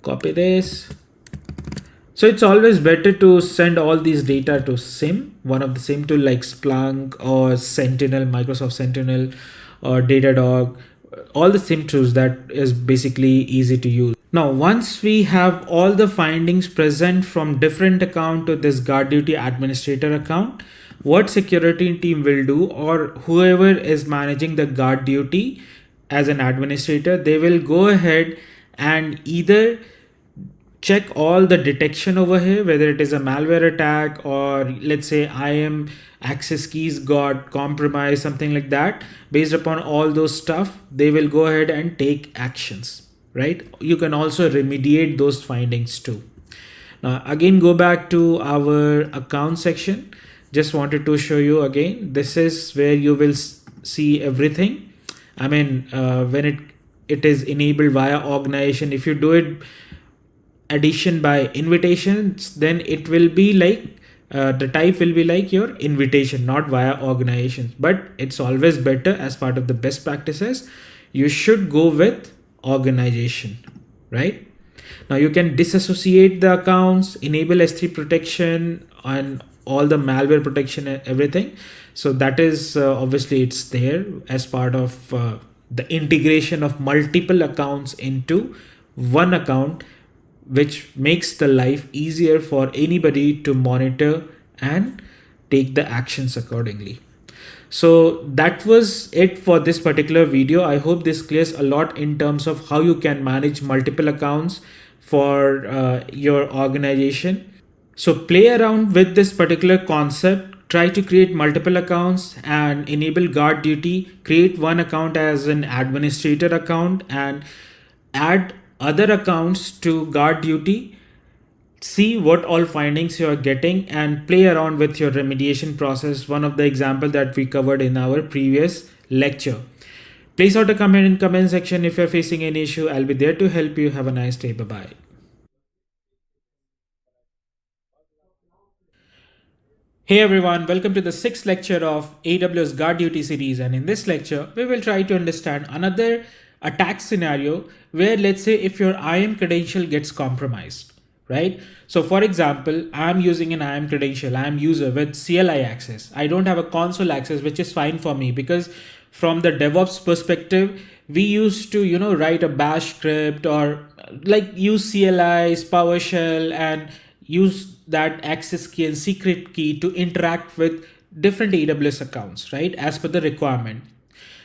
Copy this. So it's always better to send all these data to SIM, one of the SIM tool like Splunk or Sentinel, Microsoft Sentinel or Datadog, all the SIM tools that is basically easy to use. Now, once we have all the findings present from different account to this GuardDuty administrator account, what security team will do, or whoever is managing the GuardDuty as an administrator, they will go ahead and either check all the detection over here, whether it is a malware attack or let's say IAM access keys got compromised, something like that. Based upon all those stuff, they will go ahead and take actions, right? You can also remediate those findings too. Now again, go back to our account section. Just wanted to show you again, this is where you will see everything. I mean, when it is enabled via organization, if you do it addition by invitations, then it will be like the type will be like your invitation, not via organizations. But it's always better, as part of the best practices, you should go with organization, right? Now you can disassociate the accounts, enable S3 protection and all the malware protection and everything. So that is obviously it's there as part of the integration of multiple accounts into one account, which makes the life easier for anybody to monitor and take the actions accordingly. So that was it for this particular video. I hope this clears a lot in terms of how you can manage multiple accounts for your organization. So play around with this particular concept. Try to create multiple accounts and enable GuardDuty. Create one account as an administrator account and add other accounts to GuardDuty. See what all findings you are getting and play around with your remediation process. One of the example that we covered in our previous lecture. Place out a comment in comment section if you're facing any issue. I'll be there to help you. Have a nice day. Bye-bye. Hey everyone, welcome to the sixth lecture of AWS GuardDuty series, and in this lecture we will try to understand another attack scenario where, let's say, if your IAM credential gets compromised, right? So for example, I'm using an IAM credential, I'm user with CLI access. I don't have a console access, which is fine for me because from the DevOps perspective, we used to, write a bash script or like use CLIs, PowerShell, and use that access key and secret key to interact with different AWS accounts, right? As per the requirement.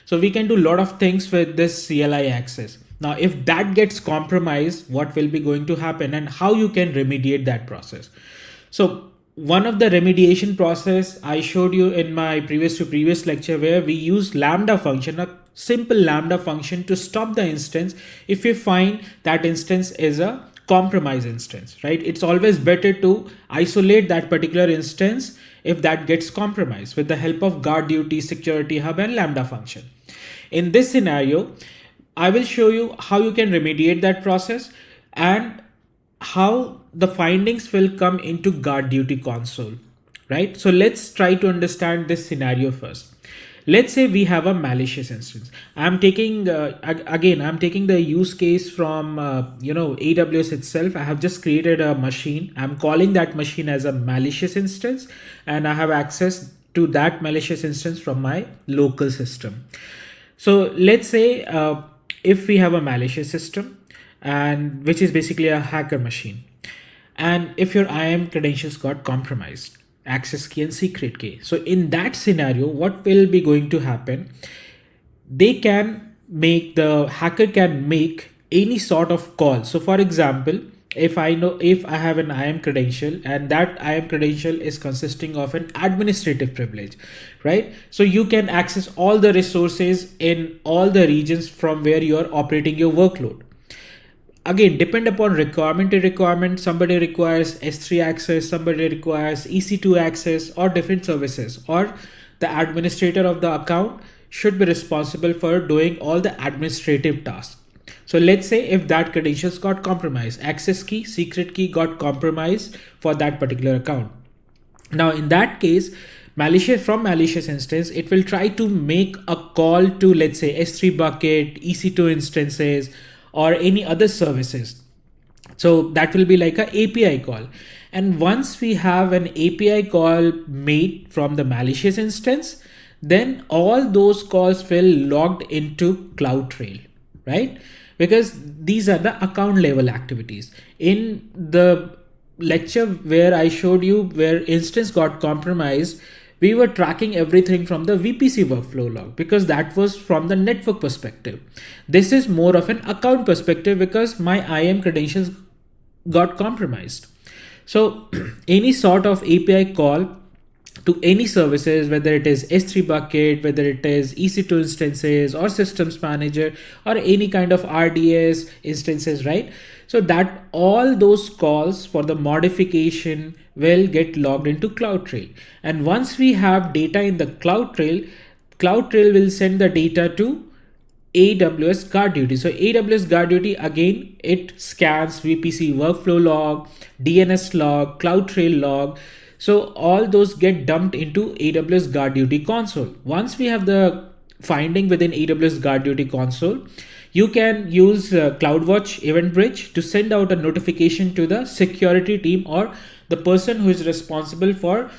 So we can do a lot of things with this CLI access. Now, if that gets compromised, what will be going to happen and how you can remediate that process? So one of the remediation process I showed you in my previous lecture, where we use Lambda function, a simple Lambda function to stop the instance if you find that instance is a compromise instance, right? It's always better to isolate that particular instance if that gets compromised with the help of GuardDuty, Security Hub, and Lambda function. In this scenario, I will show you how you can remediate that process and how the findings will come into GuardDuty console, right? So let's try to understand this scenario first. Let's say we have a malicious instance. I'm taking I'm taking the use case from AWS itself. I have just created a machine. I'm calling that machine as a malicious instance, and I have access to that malicious instance from my local system. So let's say if we have a malicious system, and which is basically a hacker machine, and if your IAM credentials got compromised, access key and secret key. So in that scenario, what will be going to happen? The hacker can make any sort of call. So for example, if I have an IAM credential and that IAM credential is consisting of an administrative privilege, right? So you can access all the resources in all the regions from where you are operating your workload. Again, depend upon requirement to requirement. Somebody requires S3 access, somebody requires EC2 access, or different services, or the administrator of the account should be responsible for doing all the administrative tasks. So let's say if that credentials got compromised, access key, secret key got compromised for that particular account. Now in that case, malicious instance, it will try to make a call to, let's say, S3 bucket, EC2 instances, or any other services. So that will be like an API call. And once we have an API call made from the malicious instance, then all those calls will logged into CloudTrail, right? Because these are the account level activities. In the lecture where I showed you where instance got compromised, we were tracking everything from the VPC workflow log because that was from the network perspective. This is more of an account perspective because my IAM credentials got compromised. So any sort of API call to any services, whether it is S3 bucket, whether it is EC2 instances or systems manager or any kind of RDS instances, right? So that all those calls for the modification will get logged into CloudTrail. And once we have data in the CloudTrail, CloudTrail will send the data to AWS GuardDuty. So AWS GuardDuty, again, it scans VPC workflow log, DNS log, CloudTrail log. So all those get dumped into AWS GuardDuty console. Once we have the finding within AWS GuardDuty console, you can use CloudWatch Event Bridge to send out a notification to the security team or the person who is responsible for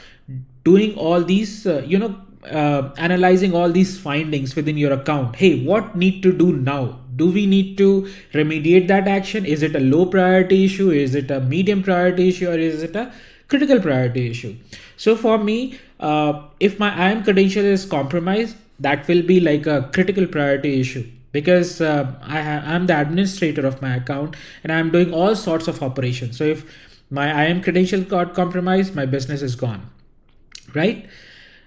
doing all these, analyzing all these findings within your account. Hey, what need to do now? Do we need to remediate that action? Is it a low priority issue? Is it a medium priority issue? Or is it a critical priority issue? So for me, if my IAM credential is compromised, that will be like a critical priority issue because I'm the administrator of my account and I'm doing all sorts of operations. So if my IAM credential got compromised, my business is gone, right?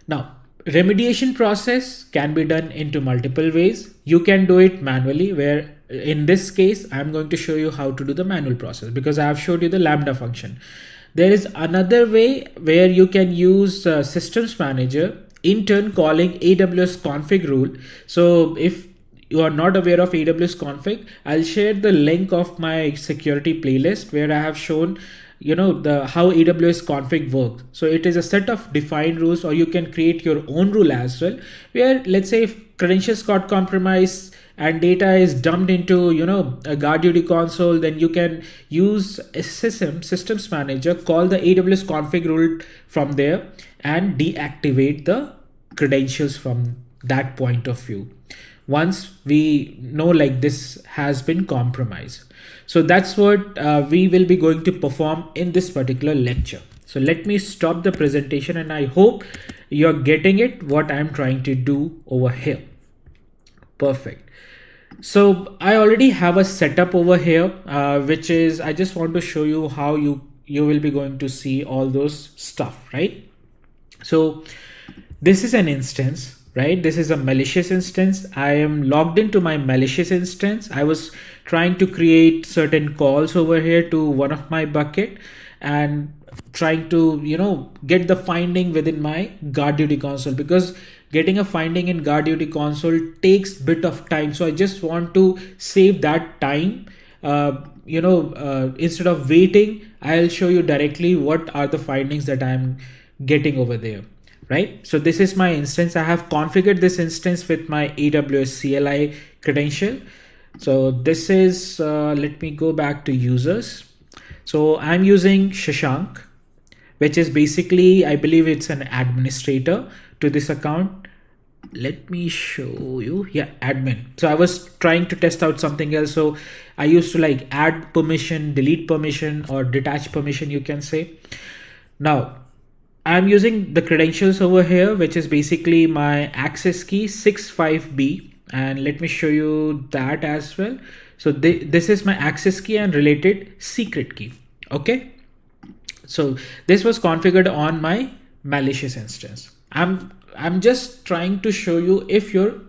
Now, remediation process can be done into multiple ways. You can do it manually, where in this case, I'm going to show you how to do the manual process because I have showed you the Lambda function. There is another way where you can use systems manager, in turn calling AWS config rule. So if you are not aware of AWS config, I'll share the link of my security playlist where I have shown the how AWS config works. So it is a set of defined rules, or you can create your own rule as well, where let's say if credentials got compromised and data is dumped into a GuardDuty console, then you can use SSM systems manager, call the AWS config rule from there and deactivate the credentials from that point of view once we know like this has been compromised. So that's what we will be going to perform in this particular lecture. So let me stop the presentation, and I hope you're getting it what I'm trying to do over here. Perfect. So I already have a setup over here, which is I just want to show you how you will be going to see all those stuff, right? So this is an instance, right? This is a malicious instance. I am logged into my malicious instance. I was trying to create certain calls over here to one of my bucket and trying to get the finding within my GuardDuty console, because getting a finding in GuardDuty console takes bit of time. So I just want to save that time. Instead of waiting, I'll show you directly what are the findings that I'm getting over there. Right? So this is my instance. I have configured this instance with my AWS CLI credential. So this is, let me go back to users. So I'm using Shashank, which is basically, I believe it's an administrator to this account. Let me show you. Yeah, admin. So I was trying to test out something else. So I used to like add permission, delete permission, or detach permission, you can say. Now, I'm using the credentials over here, which is basically my access key 65B, and let me show you that as well. So this is my access key and related secret key. Okay. So this was configured on my malicious instance. I'm just trying to show you if your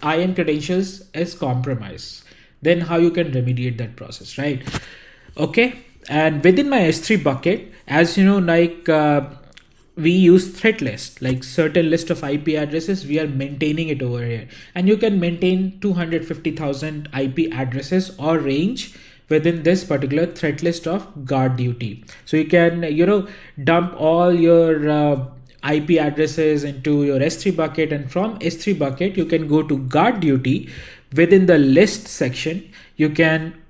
IAM credentials is compromised, then how you can remediate that process, right? Okay. And within my S3 bucket, as you know, like, we use threat list, like certain list of IP addresses, we are maintaining it over here, and you can maintain 250,000 IP addresses or range within this particular threat list of GuardDuty. So you can, dump all your IP addresses into your S3 bucket, and from S3 bucket, you can go to GuardDuty. Within the list section, you can,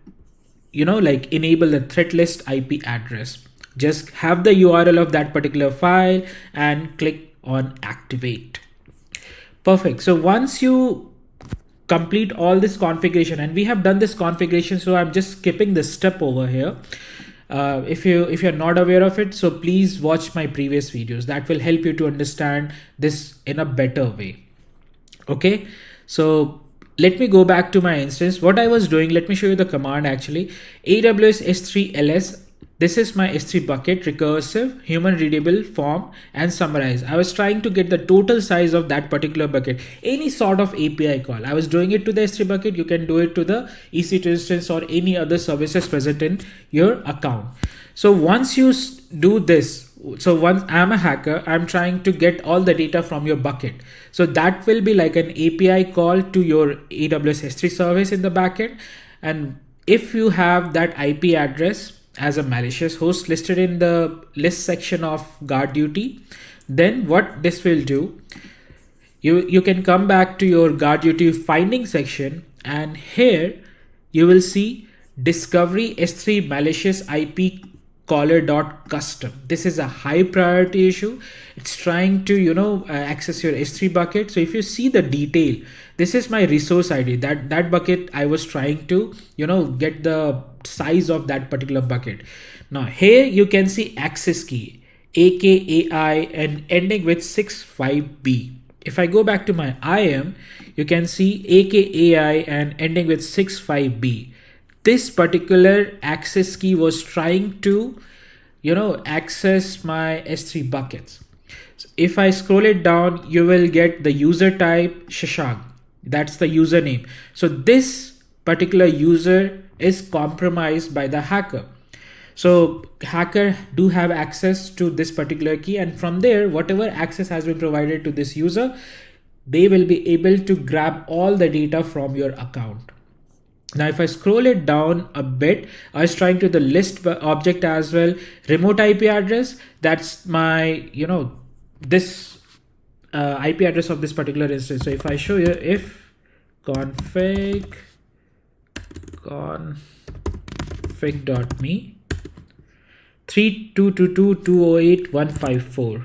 enable the threat list IP address. Just have the URL of that particular file and click on activate. Perfect. So once you complete all this configuration, and we have done this configuration, so I'm just skipping this step over here. If you're not aware of it, so please watch my previous videos. That will help you to understand this in a better way. Okay. So let me go back to my instance. What I was doing, let me show you the command actually. AWS S3 ls. This is my S3 bucket, recursive, human readable form, and summarize. I was trying to get the total size of that particular bucket, any sort of API call. I was doing it to the S3 bucket. You can do it to the EC2 instance or any other services present in your account. So once you do this, so once I'm a hacker, I'm trying to get all the data from your bucket. So that will be like an API call to your AWS S3 service in the backend. And if you have that IP address as a malicious host listed in the list section of GuardDuty, then what this will do, you can come back to your GuardDuty finding section, and here you will see discovery S3 malicious IP caller.custom. This is a high priority issue. It's trying to access your S3 bucket. So if you see the detail, this is my resource ID, that bucket I was trying to get the size of that particular bucket. Now here you can see access key AKAI and ending with 65B. If I go back to my IAM, you can see AKAI and ending with 65B. This particular access key was trying to access my S3 buckets. So if I scroll it down, you will get the user type Shashank. That's the username. So this particular user is compromised by the hacker. So hacker do have access to this particular key, and from there, whatever access has been provided to this user, they will be able to grab all the data from your account. Now, if I scroll it down a bit, I was trying to the list object as well, remote IP address. That's my, this IP address of this particular instance. So if I show you if config.me 3222.208.154.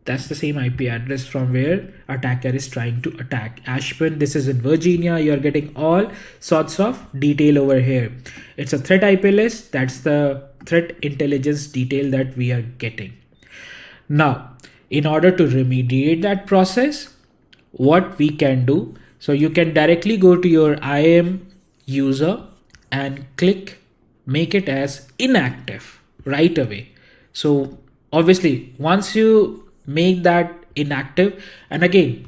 That's the same IP address from where attacker is trying to attack. Ashburn, this is in Virginia. You're getting all sorts of detail over here. It's a threat IP list. That's the threat intelligence detail that we are getting. Now, in order to remediate that process, what we can do, so you can directly go to your IAM user and click make it as inactive right away. So obviously once you make that inactive, and again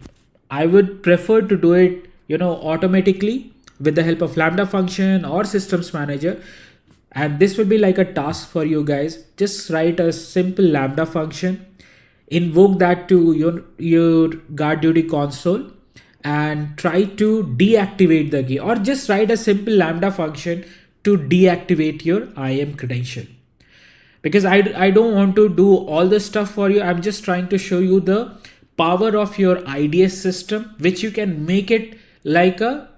I would prefer to do it automatically with the help of Lambda function or systems manager, and this will be like a task for you guys. Just write a simple Lambda function, invoke that to your GuardDuty console and try to deactivate the key, or just write a simple Lambda function to deactivate your IAM credential. Because I don't want to do all the stuff for you. I'm just trying to show you the power of your IDS system, which you can make it like a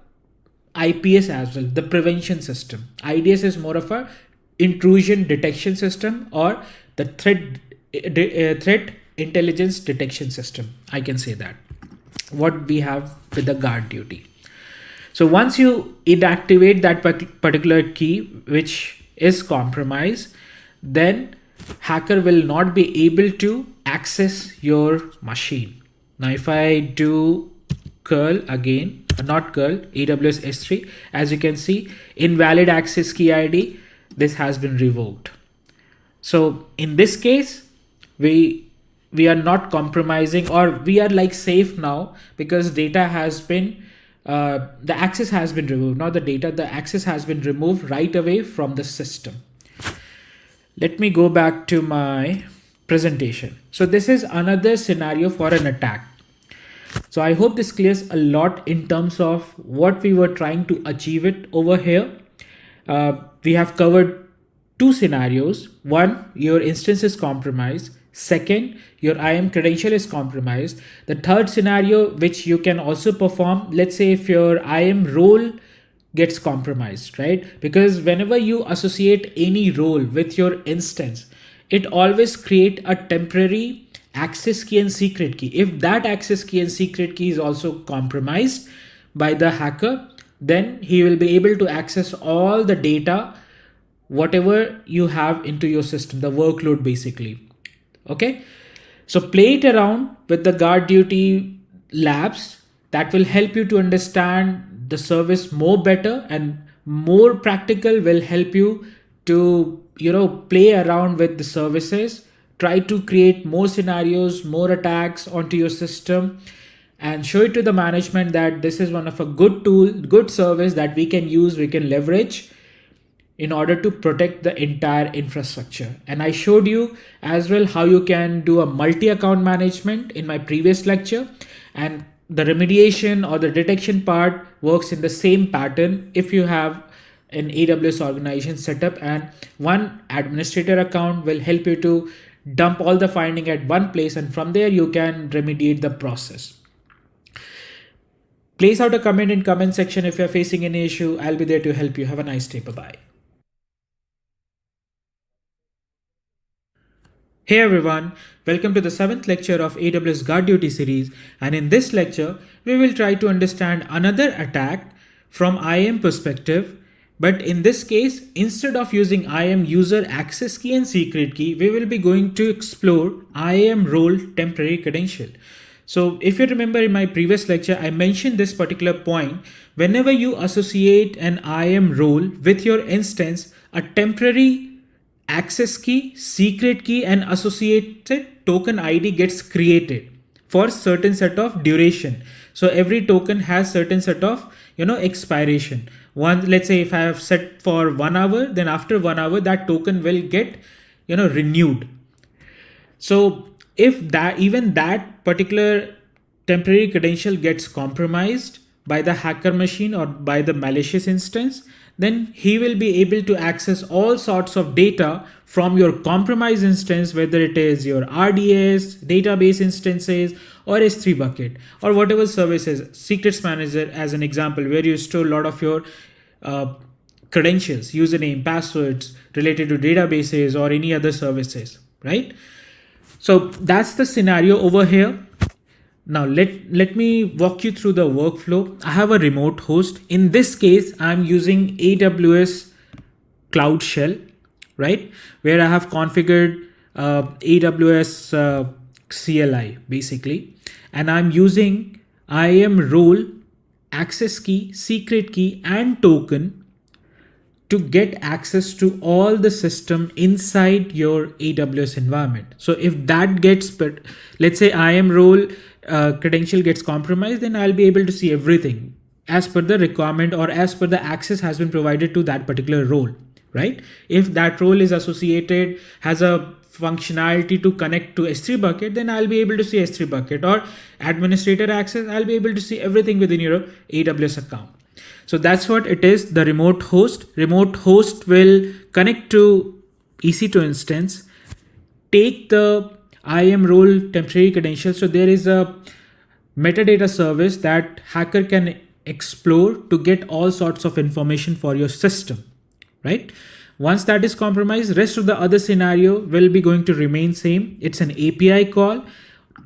IPS as well, the prevention system. IDS is more of a intrusion detection system, or the threat intelligence detection system. I can say that what we have with the GuardDuty. So once you inactivate that particular key which is compromised, then hacker will not be able to access your machine. Now if I do curl again, not curl, AWS S3, as you can see, invalid access key ID, this has been revoked. So in this case, we are not compromising, or we are like safe now, because data has been the access has been removed, not the data, the access has been removed right away from the system. Let me go back to my presentation. So this is another scenario for an attack. So I hope this clears a lot in terms of what we were trying to achieve it over here. We have covered two scenarios. One, your instance is compromised. Second, your IAM credential is compromised. The third scenario, which you can also perform, let's say if your IAM role gets compromised, right? Because whenever you associate any role with your instance, it always create a temporary access key and secret key. If that access key and secret key is also compromised by the hacker, then he will be able to access all the data, whatever you have into your system, the workload basically. Okay, so play it around with the GuardDuty labs. That will help you to understand the service more better, and more practical will help you to play around with the services, try to create more scenarios, more attacks onto your system, and show it to the management that this is one of a good tool, good service that we can use, we can leverage in order to protect the entire infrastructure. And I showed you as well how you can do a multi-account management in my previous lecture, and the remediation or the detection part works in the same pattern. If you have an AWS organization setup, and one administrator account will help you to dump all the finding at one place, and from there you can remediate the process. Place out a comment in comment section if you're facing any issue. I'll be there to help you. Have a nice day. Bye-bye. Hey everyone, welcome to the 7th lecture of AWS GuardDuty series, and in this lecture we will try to understand another attack from IAM perspective. But in this case, instead of using IAM user access key and secret key, we will be going to explore IAM role temporary credential. So if you remember in my previous lecture, I mentioned this particular point. Whenever you associate an IAM role with your instance, a temporary access key, secret key, and associated token ID gets created for certain set of duration. So every token has certain set of expiration. One, let's say if I have set for 1 hour, then after 1 hour that token will get renewed. So if that, even that particular temporary credential gets compromised, by the hacker machine or by the malicious instance, then he will be able to access all sorts of data from your compromised instance, whether it is your RDS, database instances, or S3 bucket, or whatever services, secrets manager as an example, where you store a lot of your credentials, username, passwords related to databases or any other services, right? So that's the scenario over here. Now let me walk you through the workflow. I have a remote host. In this case, I'm using AWS Cloud Shell, right? Where I have configured AWS CLI basically. And I'm using IAM role, access key, secret key, and token to get access to all the system inside your AWS environment. So if that gets, let's say IAM role credential gets compromised, then I'll be able to see everything as per the requirement or as per the access has been provided to that particular role, right? If that role is associated, has a functionality to connect to S3 bucket, then I'll be able to see S3 bucket, or administrator access, I'll be able to see everything within your AWS account. So that's what it is, the remote host. Remote host will connect to EC2 instance, take the IAM role temporary credentials. So there is a metadata service that hacker can explore to get all sorts of information for your system, right? Once that is compromised, rest of the other scenario will be going to remain same. It's an API call,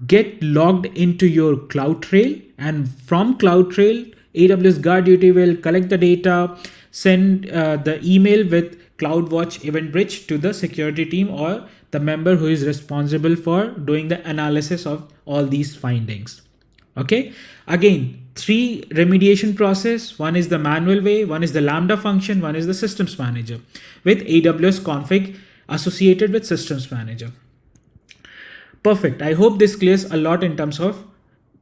get logged into your CloudTrail, and from CloudTrail, AWS GuardDuty will collect the data, send the email with CloudWatch Event Bridge to the security team or the member who is responsible for doing the analysis of all these findings. Okay, again, 3 remediation process. One is the manual way, one is the Lambda function, one is the systems manager with AWS config associated with systems manager. Perfect. I hope this clears a lot in terms of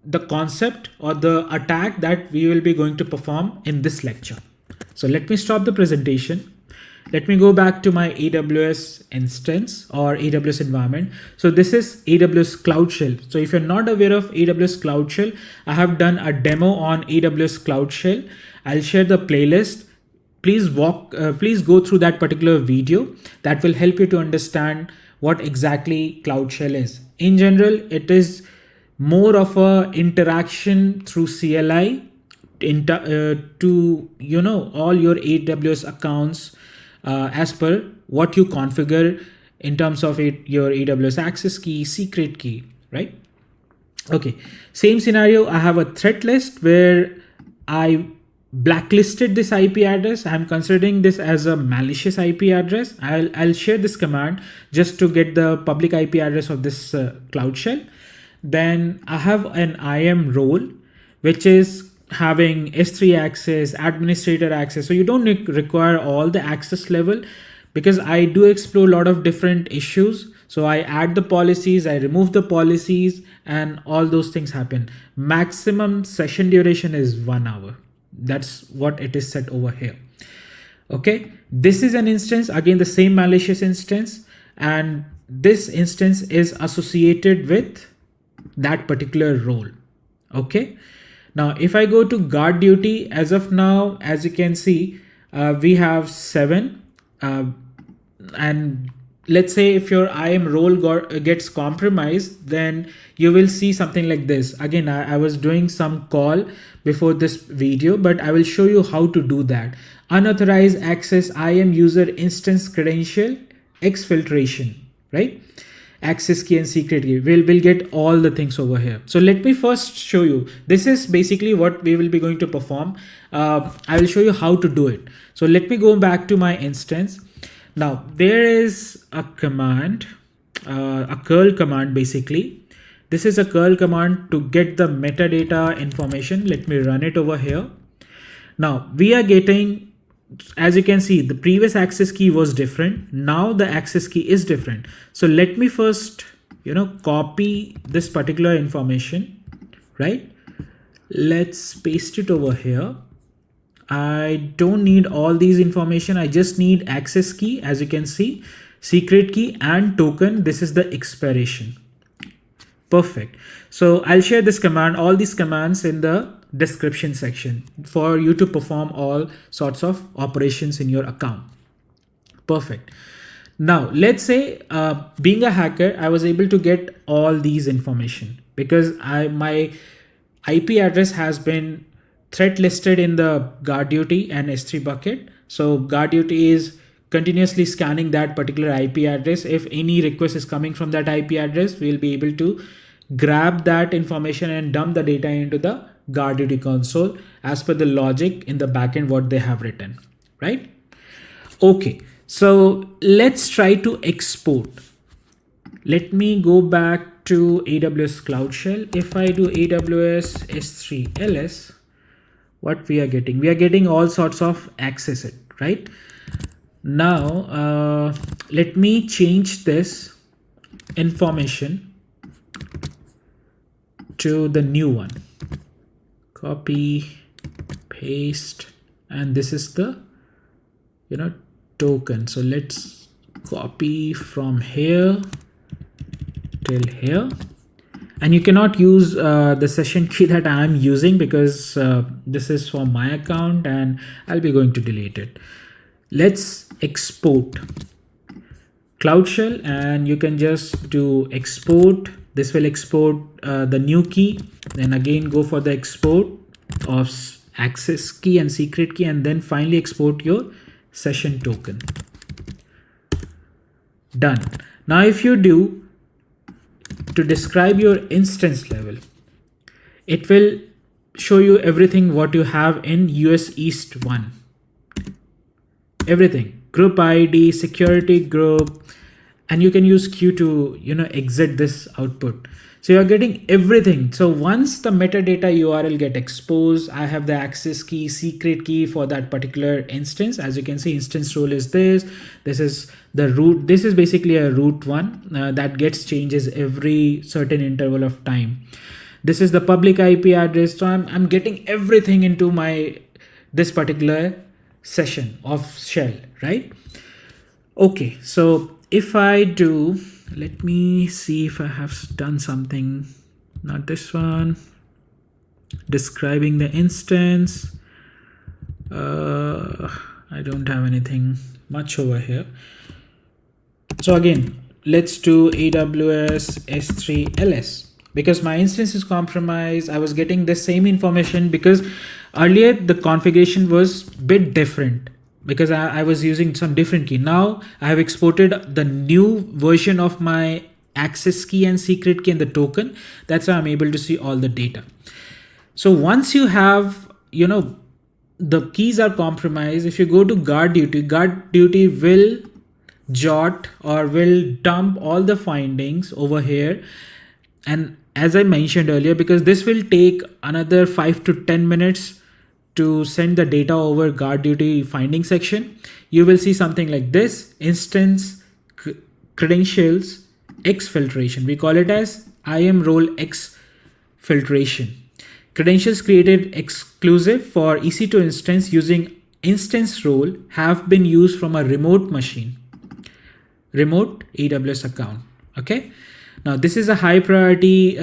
the concept or the attack that we will be going to perform in this lecture. So let me stop the presentation. Let me go back to my AWS instance or AWS environment. So this is AWS Cloud Shell. So if you're not aware of AWS Cloud Shell, I have done a demo on AWS Cloud Shell. I'll share the playlist. Please go through that particular video. That will help you to understand what exactly Cloud Shell is. In general, it is more of a interaction through CLI to all your AWS accounts as per what you configure in terms of your AWS access key, secret key, right? Okay, same scenario. I have a threat list where I blacklisted this IP address. I'm considering this as a malicious IP address. I'll share this command just to get the public IP address of this Cloud Shell. Then I have an IAM role, which is having S3 access, administrator access. So you don't require all the access level because I do explore a lot of different issues. So I add the policies, I remove the policies, and all those things happen. Maximum session duration is 1 hour. That's what it is set over here. Okay, this is an instance, again, the same malicious instance, and this instance is associated with that particular role. Okay, now if I go to GuardDuty, as of now, as you can see, we have 7, and let's say if your IAM role gets compromised, then you will see something like this. Again, I was doing some call before this video, but I will show you how to do that. Unauthorized access IAM user instance credential exfiltration, right? Access key and secret key. We'll get all the things over here. So let me first show you. This is basically what we will be going to perform. I will show you how to do it. So let me go back to my instance. Now there is a command, a curl command basically. This is a curl command to get the metadata information. Let me run it over here. Now we are getting, as you can see, the previous access key was different. Now the access key is different. So let me first, copy this particular information, right? Let's paste it over here. I don't need all these information. I just need access key, as you can see, secret key and token. This is the expiration. Perfect. So I'll share this command, all these commands in the description section for you to perform all sorts of operations in your account. Perfect. Now, let's say being a hacker, I was able to get all these information because my IP address has been threat listed in the GuardDuty and S3 bucket. So GuardDuty is continuously scanning that particular IP address. If any request is coming from that IP address, we'll be able to grab that information and dump the data into the GuardDuty console as per the logic in the backend what they have written, right? Okay, so let's try to export. Let me go back to AWS Cloud Shell. If I do AWS S3 LS, what we are getting? We are getting all sorts of access it, right? Now, let me change this information to the new one. Copy, paste, and this is the, token. So let's copy from here till here. And you cannot use the session key that I am using because this is for my account and I'll be going to delete it. Let's export Cloud Shell, and you can just do export. This will export the new key. Then again, go for the export of access key and secret key, and then finally export your session token. Done. Now, if you do to describe your instance level, it will show you everything what you have in US East 1. Everything, group ID, security group, and you can use Q to exit this output. So you're getting everything. So once the metadata URL get exposed, I have the access key, secret key for that particular instance. As you can see, instance role is this. This is the root. This is basically a root one that gets changes every certain interval of time. This is the public IP address. So I'm getting everything into this particular session of shell, right? Okay, so if I do, let me see if I have done something, not this one, describing the instance. I don't have anything much over here. So again, let's do AWS S3 LS. Because my instance is compromised, I was getting the same information because earlier the configuration was a bit different because I was using some different key. Now I have exported the new version of my access key and secret key and the token. That's how I'm able to see all the data. So once you have, the keys are compromised, if you go to GuardDuty will jot or will dump all the findings over here. And as I mentioned earlier, because this will take another 5 to 10 minutes to send the data over GuardDuty finding section, you will see something like this: instance credentials exfiltration. We call it as IAM role exfiltration. Credentials created exclusive for EC2 instance using instance role have been used from a remote machine, remote AWS account. Okay. Now this is a high priority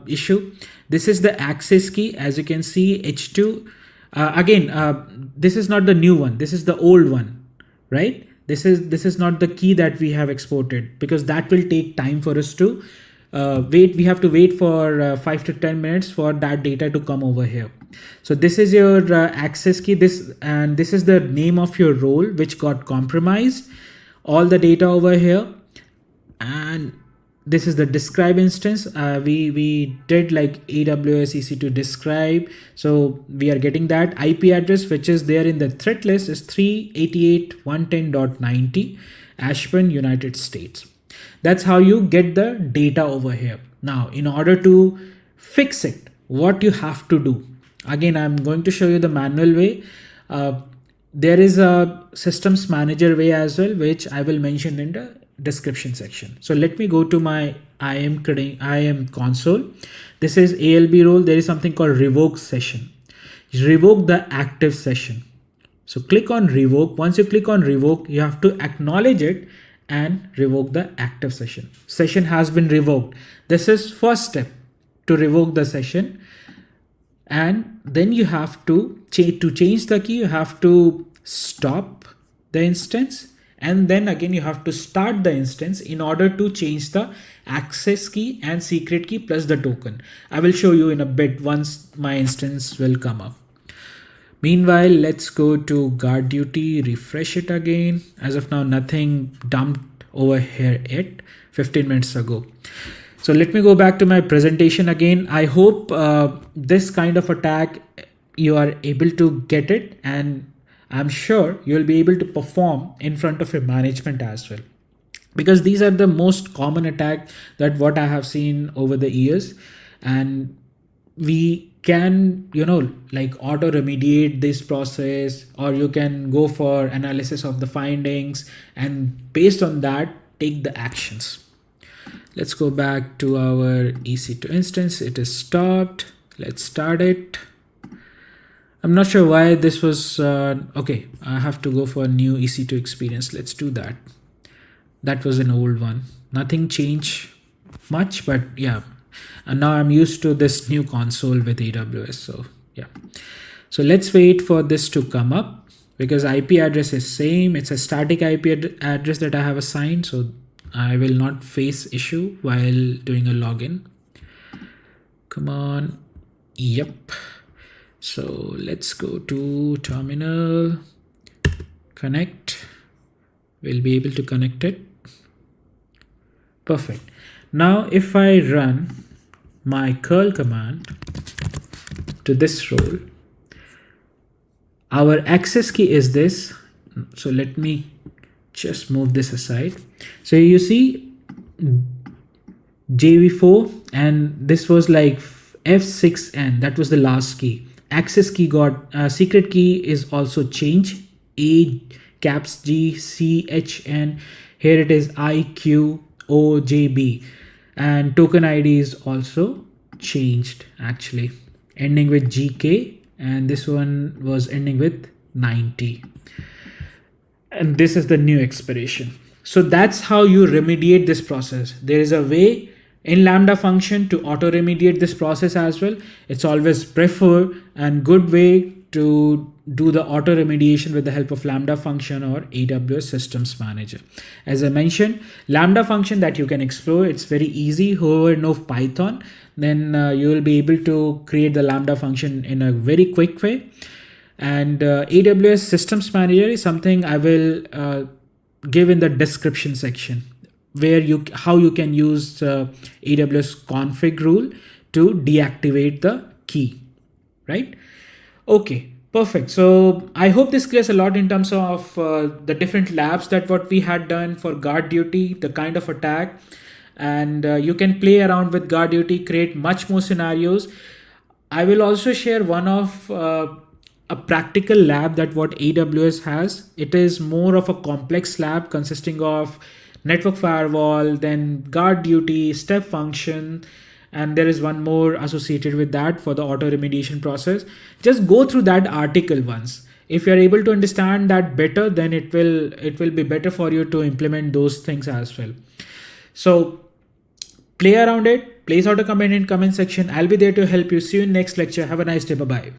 issue. This is the access key. As you can see, H2. This is not the new one. This is the old one, right? This is not the key that we have exported because that will take time for us to wait. We have to wait for 5 to 10 minutes for that data to come over here. So this is your access key. This is the name of your role which got compromised. All the data over here, and this is the describe instance. We did like AWS EC2 describe. So we are getting that IP address, which is there in the threat list, is 388.110.90 Ashburn, United States. That's how you get the data over here. Now, in order to fix it, what you have to do, again, I'm going to show you the manual way. There is a systems manager way as well, which I will mention in the description section. So let me go to my IAM console. This is ALB role. There is something called revoke session. Revoke the active session. So click on revoke. Once you click on revoke, you have to acknowledge it and revoke the active session. Session has been revoked. This is first step to revoke the session. and then you have to change the key, you have to stop the instance, and then again you have to start the instance in order to change the access key and secret key plus the token. I will show you in a bit once my instance will come up. Meanwhile, let's go to GuardDuty, refresh it again. As of now, nothing dumped over here yet, 15 minutes ago. So let me go back to my presentation again. I hope this kind of attack, you are able to get it, and I'm sure you'll be able to perform in front of your management as well, because these are the most common attack that what I have seen over the years. And we can, like auto remediate this process, or you can go for analysis of the findings and based on that take the actions. Let's go back to our EC2 instance. It is stopped. Let's start it. I'm not sure why this was okay. I have to go for a new EC2 experience. Let's do that. That was an old one. Nothing changed much, but yeah. And now I'm used to this new console with AWS. So yeah. So let's wait for this to come up, because IP address is same. It's a static IP address that I have assigned. So I will not face issue while doing a login. Come on. Yep. So let's go to terminal, connect. We'll be able to connect it. Perfect. Now if I run my curl command to this role, our access key is this. So let me just move this aside. So you see JV4, and this was like F6N, that was the last key. Access key got secret key is also changed, A caps G C H N, here it is IQOJB, and token ID is also changed actually, ending with GK, and this one was ending with 90, and this is the new expiration. So that's how you remediate this process. There is a way in Lambda function to auto remediate this process as well. It's always preferred and good way to do the auto remediation with the help of Lambda function or AWS Systems Manager. As I mentioned, Lambda function that you can explore, it's very easy. Whoever knows Python, then you will be able to create the Lambda function in a very quick way. And AWS Systems Manager is something I will give in the description section, where how you can use AWS config rule to deactivate the key, right? Okay, perfect. So I hope this clears a lot in terms of the different labs that what we had done for GuardDuty, the kind of attack, and you can play around with GuardDuty, create much more scenarios. I will also share one of a practical lab that what AWS has. It is more of a complex lab consisting of network firewall, then GuardDuty, step function, and there is one more associated with that for the auto remediation process. Just go through that article once. If you're able to understand that better, then it will be better for you to implement those things as well. So play around it, place out a comment in comment section. I'll be there to help you. See you in next lecture. Have a nice day. Bye bye.